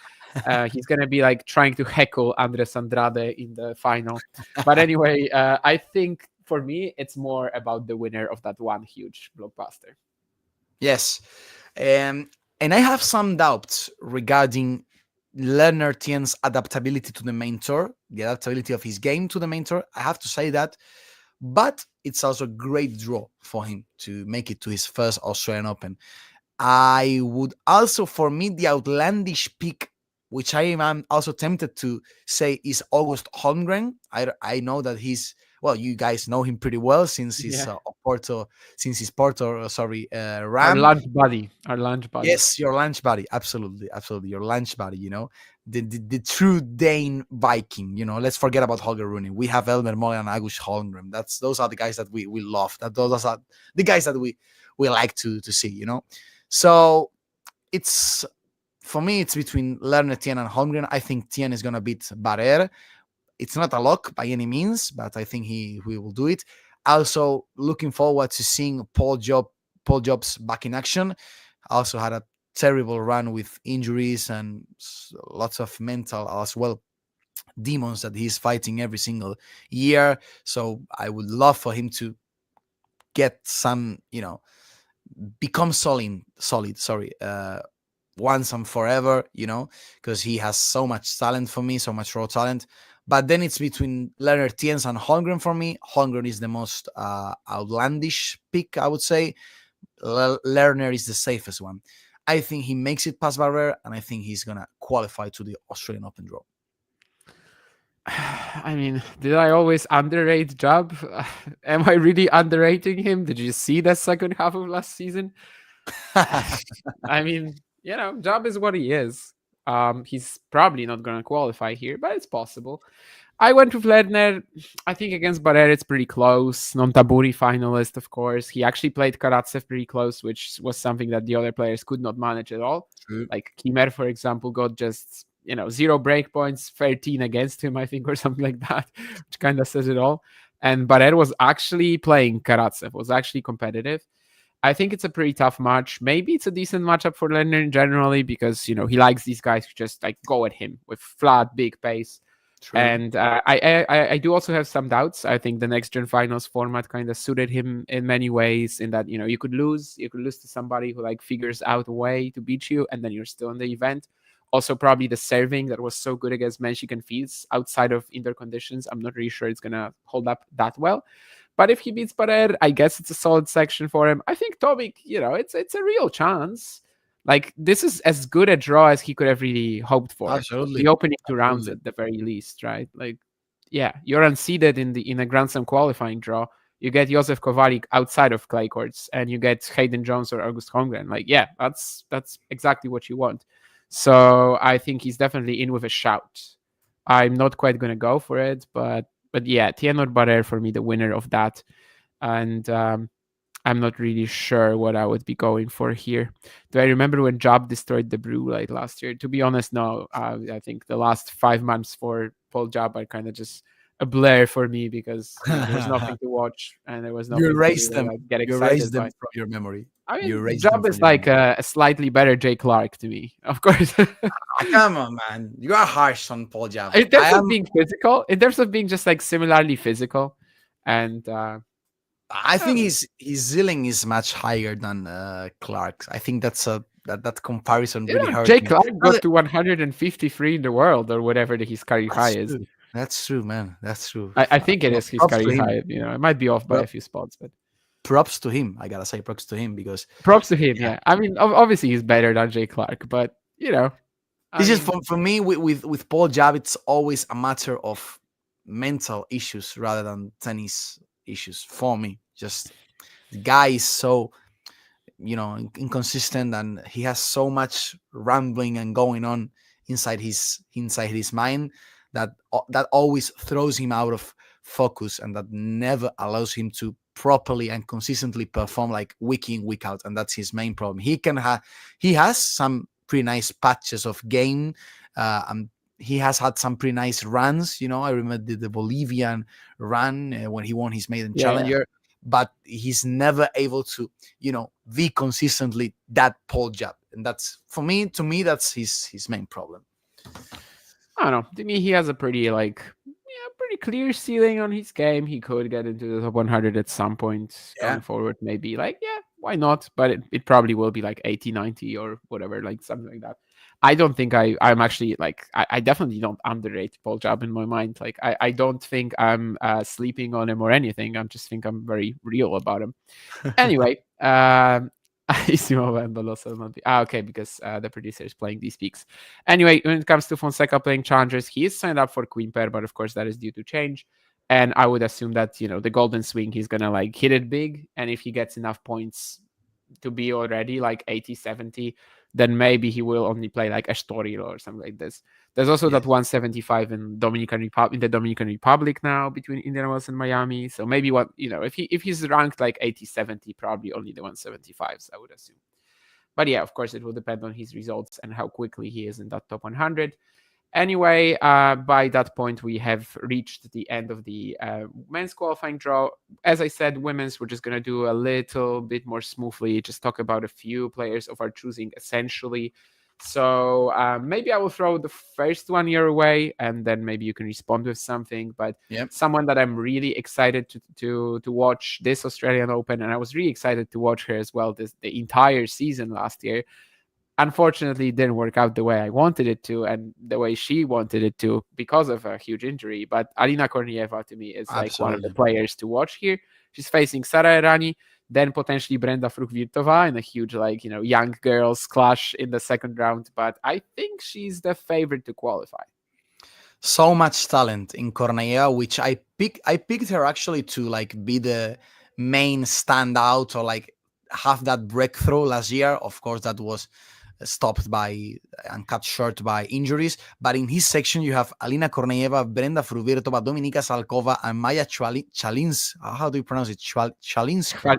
He's going to be like trying to heckle Andres Andrade in the final. But anyway, I think for me, it's more about the winner of that one huge blockbuster. Yes. And I have some doubts regarding Lerner Tien's adaptability to the main tour, the adaptability of his game to the main tour. I have to say that. But it's also a great draw for him to make it to his first Australian Open. I would also, for me, the outlandish pick, which I am also tempted to say, is August Holmgren. I know that he's, well, you guys know him pretty well since his Porto Ram. Our lunch buddy. Yes, your lunch buddy. Absolutely. Your lunch buddy, the true Dane Viking, let's forget about Holger Rune. We have Elmer Molle and August Holmgren. Those are the guys that we love. Those are the guys that we like to see, So it's, for me, it's between Lerner, Tien, and Holmgren. I think Tien is going to beat Barrère. It's not a lock by any means, but I think he will do it. Also, looking forward to seeing Paul Jobbs back in action. Also had a terrible run with injuries and lots of mental as well demons that he's fighting every single year. So I would love for him to get some, become solid. Once and forever, because he has so much talent for me, so much raw talent. But then it's between Lerner, Tiens, and Holmgren for me. Holmgren is the most outlandish pick, I would say. Lerner is the safest one. I think he makes it past Barrère, and I think he's going to qualify to the Australian Open draw. I mean, did I always underrate Jubb? Am I really underrating him? Did you see the second half of last season? I mean, Jubb is what he is. He's probably not going to qualify here, but it's possible. I went with Lerner. I think against Barrère, it's pretty close. Non-Taburi finalist, of course. He actually played Karatsev pretty close, which was something that the other players could not manage at all. True. Like Kimmer, for example, got just 0 break points, 13 against him, I think, or something like that, which kind of says it all. And Barrère was actually playing Karatsev, was actually competitive. I think it's a pretty tough match. Maybe it's a decent matchup for Lerner generally because, he likes these guys who just like go at him with flat, big pace. True. And I do also have some doubts. I think the next gen finals format kind of suited him in many ways in that, you could lose to somebody who like figures out a way to beat you and then you're still in the event. Also, probably the serving that was so good against Menchik and Fields outside of indoor conditions. I'm not really sure it's going to hold up that well. But if he beats Barrère, I guess it's a solid section for him. I think Tomic, it's a real chance. Like, this is as good a draw as he could have really hoped for. Absolutely. The opening 2 rounds at the very least, right? Like, yeah, you're unseeded in a Grand Slam qualifying draw. You get Josef Kowalik outside of clay courts, and you get Hayden Jones or August Holmgren. Like, yeah, that's exactly what you want. So I think he's definitely in with a shout. I'm not quite going to go for it, but yeah, Tien or Barrère for me, the winner of that. And I'm not really sure what I would be going for here. Do I remember when Jubb destroyed the Brew like last year? To be honest, no. I think the last 5 months for Paul Jubb are kind of just a blur for me because there was nothing to watch and there was nothing you erased them. Get excited you erased them from your memory. I mean, Jubb is like a slightly better Jay Clark to me, of course. Come on, man. You are harsh on Paul Jubb. In terms of being physical, in terms of being just like similarly physical. And I think his ceiling is much higher than Clark's. I think that's that comparison really hurts. Jay Clark got to 153 in the world or whatever his career high is. That's true, man. That's true. I think it is his career high. It might be off by a few spots, but props to him. I gotta say props to him because Props to him. Yeah. I mean, obviously he's better than Jay Clark, but this is for me with Paul Jubb. It's always a matter of mental issues rather than tennis issues for me. Just the guy is so inconsistent, and he has so much rambling and going on inside his mind that always throws him out of focus, and that never allows him to properly and consistently perform like week in, week out. And that's his main problem. He has some pretty nice patches of game, and he has had some pretty nice runs. I remember the Bolivian run when he won his maiden challenger, but he's never able to be consistently that Paul Jubb. And that's to me that's his main problem. I don't know. To me, he has a pretty clear ceiling on his game. He could get into the top 100 at some point going forward. Maybe why not? But it probably will be like 80, 90 or whatever, like something like that. I don't think I'm actually I definitely don't underrate Paul Jubb in my mind. Like I don't think I'm sleeping on him or anything. I just think I'm very real about him. Anyway, okay, because the producer is playing these peaks. Anyway, when it comes to Fonseca playing challengers, he is signed up for Quimper, but of course that is due to change. And I would assume that the golden swing, he's gonna hit it big, and if he gets enough points to be already 80, 70, then maybe he will only play Estoril or something like this. There's also that 175 in the Dominican Republic now between Indian Wells and Miami. So maybe if he's ranked 80, 70, probably only the 175s, I would assume. But yeah, of course, it will depend on his results and how quickly he is in that top 100. Anyway, by that point, we have reached the end of the men's qualifying draw. As I said, women's, we're just going to do a little bit more smoothly, just talk about a few players of our choosing, essentially. So maybe I will throw the first one your way, and then maybe you can respond with something. But someone that I'm really excited to watch this Australian Open, and I was really excited to watch her as well the entire season last year. Unfortunately, it didn't work out the way I wanted it to and the way she wanted it to because of a huge injury. But Alina Kornieva, to me, is one of the players to watch here. She's facing Sara Errani, then potentially Brenda Fruchvirtova in a huge, young girls clash in the second round. But I think she's the favorite to qualify. So much talent in Kornieva, which I picked her actually to be the main standout or have that breakthrough last year. Of course, that was stopped and cut short by injuries. But in his section, you have Alina Kornieva, Brenda Fruchvirtova, Dominika Salkova, and Maya Chalinska. How do you pronounce it? Chalinska.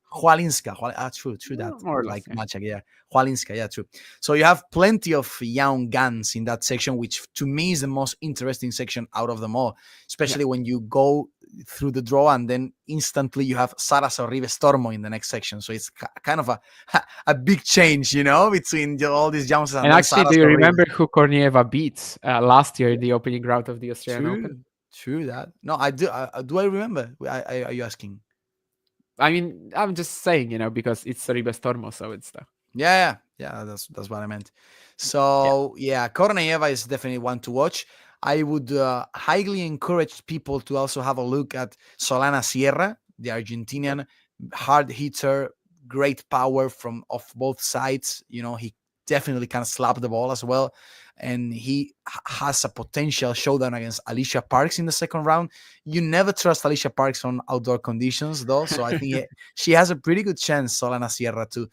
Chwalinska. True that. More or less, Maciek, yeah. Chwalinska, yeah, true. So you have plenty of young guns in that section, which to me is the most interesting section out of them all, especially when you go through the draw and then instantly you have Sara Sorribe Stormo in the next section. So it's kind of a big change, between all these youngsters. And actually, do you remember who Kornieva beat last year in the opening round of the Australian Open? True that. No, I do. Do I remember? Are you asking? I mean, I'm just saying, because it's Sorribe Stormo, so it's the... Yeah, that's what I meant. So, Kornieva is definitely one to watch. I would highly encourage people to also have a look at Solana Sierra, the Argentinian hard hitter, great power off both sides. He definitely can slap the ball as well. And he has a potential showdown against Alicia Parks in the second round. You never trust Alicia Parks on outdoor conditions, though. So I think she has a pretty good chance, Solana Sierra, to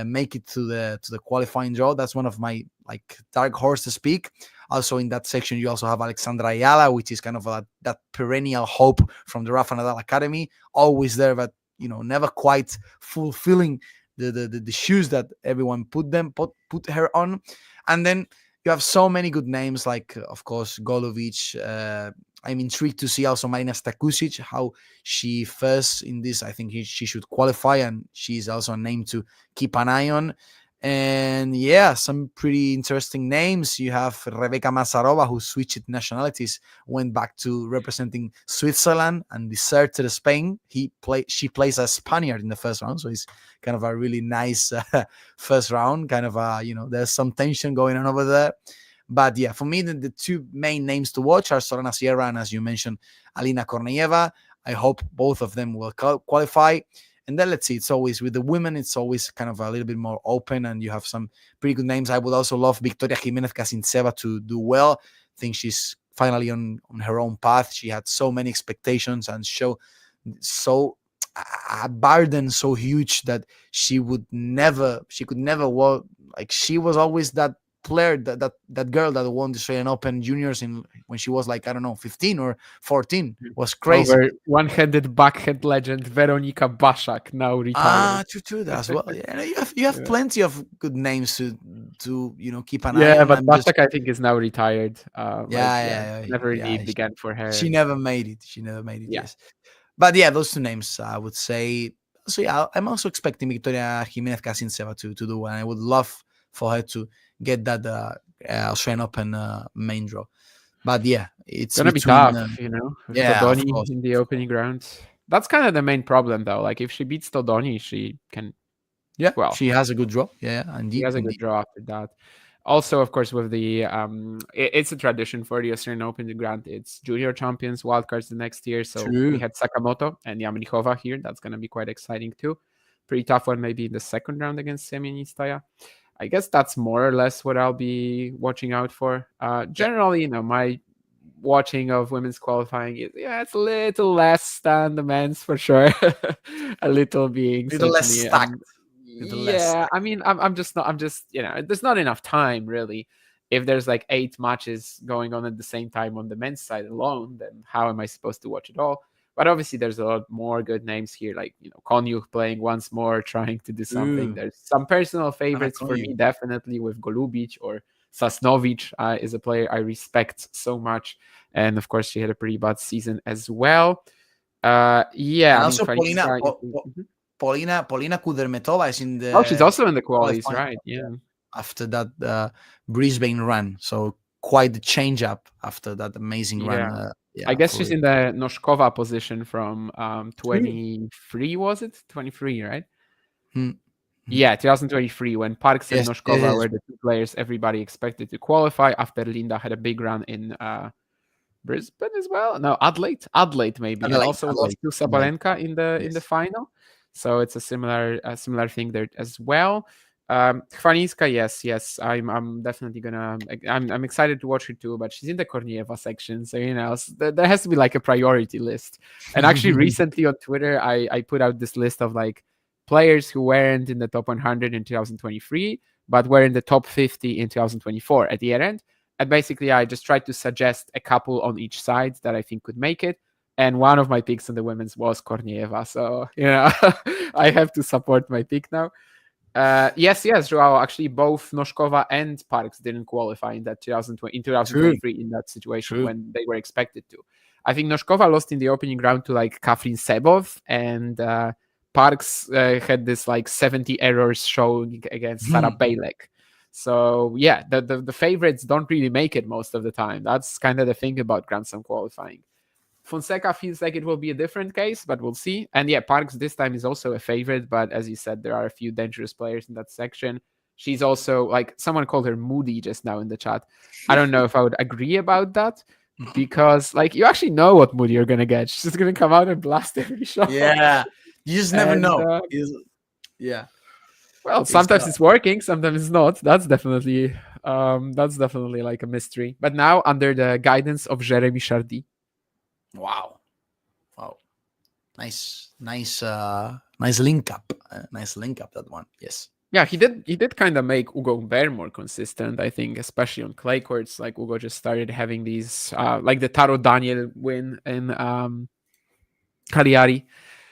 make it to the qualifying draw. That's one of my dark horse to speak. Also in that section, you also have Alexandra Ayala, which is kind of that perennial hope from the Rafa Nadal Academy, always there, but never quite fulfilling the shoes that everyone put her on. And then you have so many good names, of course, Golovic. I'm intrigued to see also Marina Stakusic, how she fares in this. I think she should qualify, and she's also a name to keep an eye on. And some pretty interesting names. You have Rebecca Mazarova, who switched nationalities, went back to representing Switzerland and deserted Spain. She plays a Spaniard in the first round, so it's kind of a really nice first round. Kind of there's some tension going on over there. But for me, the two main names to watch are Sorana Sierra and, as you mentioned, Alina Kornieva. I hope both of them will qualify. And then let's see. It's always with the women. It's always kind of a little bit more open, and you have some pretty good names. I would also love Victoria Jimenez Kasintseva to do well. I think she's finally on her own path. She had so many expectations and so a burden so huge that she could never walk. Like, she was always that player, that girl that won the Australian Open Juniors when she was like, I don't know, 15 or 14. It was crazy. Over one-handed backhand legend Weronika Baszak, now retired. True as well. Yeah, you have plenty of good names to keep an eye on. Yeah, but Baszak I think is now retired. Never really began for her. She never made it. Yeah. Yes, but yeah, those two names I would say. So yeah, I'm also expecting Victoria Jimenez Kasintseva to do well. And I would love for her to get that Australian Open main draw. But yeah, it's gonna be tough, with Todoni in the opening round. That's kind of the main problem, though. Like, if she beats Todoni, she can. Yeah, well, she has a good draw. Yeah, indeed. She has a good draw after that. Also, of course, with the it's a tradition for the Australian Open to grant its junior champions wildcards the next year. So we had Sakamoto and Yamenikova here. That's going to be quite exciting too. Pretty tough one, maybe in the second round against Semionistaya. I guess that's more or less what I'll be watching out for. Generally, my watching of women's qualifying is it's a little less than the men's for sure. A little less stacked. I mean, I'm just there's not enough time really. If there's like 8 matches going on at the same time on the men's side alone, then how am I supposed to watch it all? But obviously there's a lot more good names here, like Konyuk playing once more, trying to do something. There's some personal favorites for me, definitely, with Golubic or Sasnovic is a player I respect so much, and of course she had a pretty bad season as well. And also Polina Kudermetova is in the. Oh, she's also in the qualies, right? Yeah. After that Brisbane run, so quite the change up after that amazing run. I guess she's in the Noskova position from 23. Was it 23? Right? Yeah, 2023, when Parks and Noskova were the two players everybody expected to qualify after Linda had a big run in Brisbane as well. No, Adelaide maybe. And also lost to Sabalenka in the final. So it's a similar thing there as well. Khvaniska, yes, I'm definitely gonna. I'm excited to watch her too, but she's in the Kornieva section, so there has to be like a priority list. And actually, recently on Twitter, I put out this list of like players who weren't in the top 100 in 2023, but were in the top 50 in 2024 at the end. And basically, I just tried to suggest a couple on each side that I think could make it. And one of my picks on the women's was Kornieva. So, I have to support my pick now. Yes, Joao. Actually, both Noskova and Parks didn't qualify in 2023 in that situation when they were expected to. I think Noskova lost in the opening round to like Kafrin Sebov, and Parks had this like 70 errors showing against Sarah Bailek. So yeah, the favorites don't really make it most of the time. That's kind of the thing about Grand Slam qualifying. Fonseca feels like it will be a different case, but we'll see. And yeah, Parks this time is also a favorite, but as you said, there are a few dangerous players in that section. She's also, like, someone called her moody just now in the chat. I don't know if I would agree about that, because like you actually know what mood you're gonna get. She's just gonna come out and blast every shot. Yeah, you just never know. Yeah. Well, sometimes it's working, sometimes it's not. That's definitely like a mystery. But now under the guidance of Jeremy Chardy. Wow. Nice link up. Nice link up, that one. Yes. Yeah, he did kind of make Ugo Humbert more consistent, I think, especially on clay courts. Like Ugo just started having these like the Taro Daniel win in Cagliari,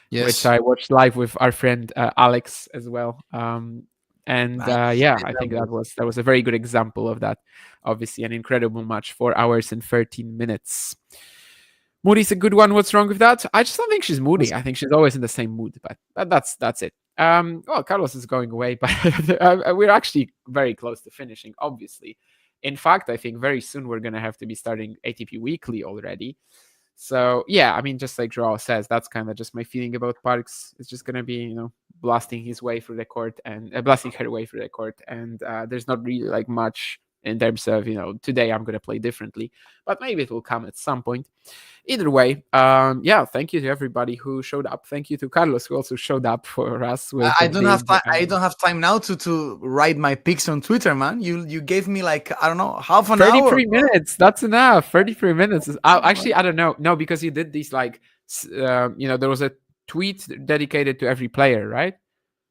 which I watched live with our friend Alex as well. I think that was a very good example of that. Obviously, an incredible match, 4 hours and 13 minutes. Moody's a good one. What's wrong with that? I just don't think she's moody. I think she's always in the same mood, but that's it. Well, Carlos is going away, but we're actually very close to finishing, obviously. In fact, I think very soon we're going to have to be starting ATP Weekly already. So, yeah, I mean, just like Joao says, that's kind of just my feeling about Parks. It's just going to be, blasting his way through the court and blasting her way through the court. And there's not really like much in terms of, today I'm going to play differently, but maybe it will come at some point. Either way, thank you to everybody who showed up. Thank you to Carlos, who also showed up for us. I don't have time. I don't have time now to write my picks on Twitter, man. You gave me like, I don't know, half an 33 hour. 33 minutes. That's enough. 33 minutes. Actually, I don't know. No, because you did these like, there was a tweet dedicated to every player, right?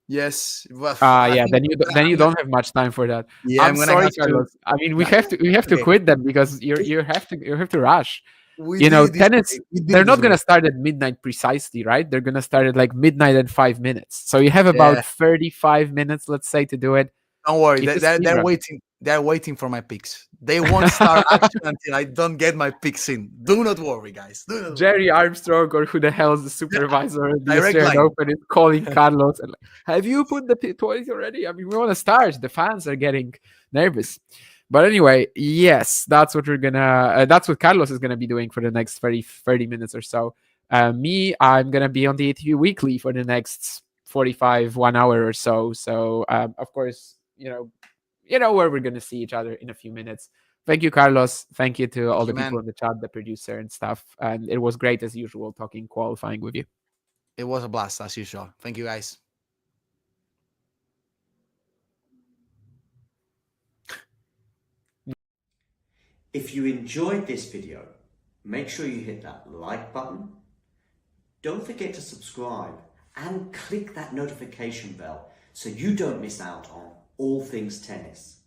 Yes. Well, then you don't have much time for that. Yeah, I'm sorry, Carlos. I mean, we have to quit them because you have to rush. Tennis, they're not gonna start at midnight precisely, right? They're gonna start at like midnight and 5 minutes. So you have about 35 minutes, let's say, to do it. Don't worry, they're waiting. They're waiting for my picks. They won't start action until I don't get my picks in. Do not worry, guys. Jerry Armstrong, or who the hell is the supervisor of the Direct Australian line. Open, is calling Carlos and like, have you put the 20s already? I mean, we want to start. The fans are getting nervous. But anyway, yes, that's what that's what Carlos is gonna be doing for the next 30 minutes or so. Me, I'm gonna be on the ATV Weekly for the next 1 hour or so. So of course, where we're gonna see each other in a few minutes. Thank you, Carlos. Thank you to all the people in the chat, the producer and stuff. And it was great as usual talking qualifying with you. It was a blast as usual. Thank you, guys. If you enjoyed this video, make sure you hit that like button. Don't forget to subscribe and click that notification bell so you don't miss out on all things tennis.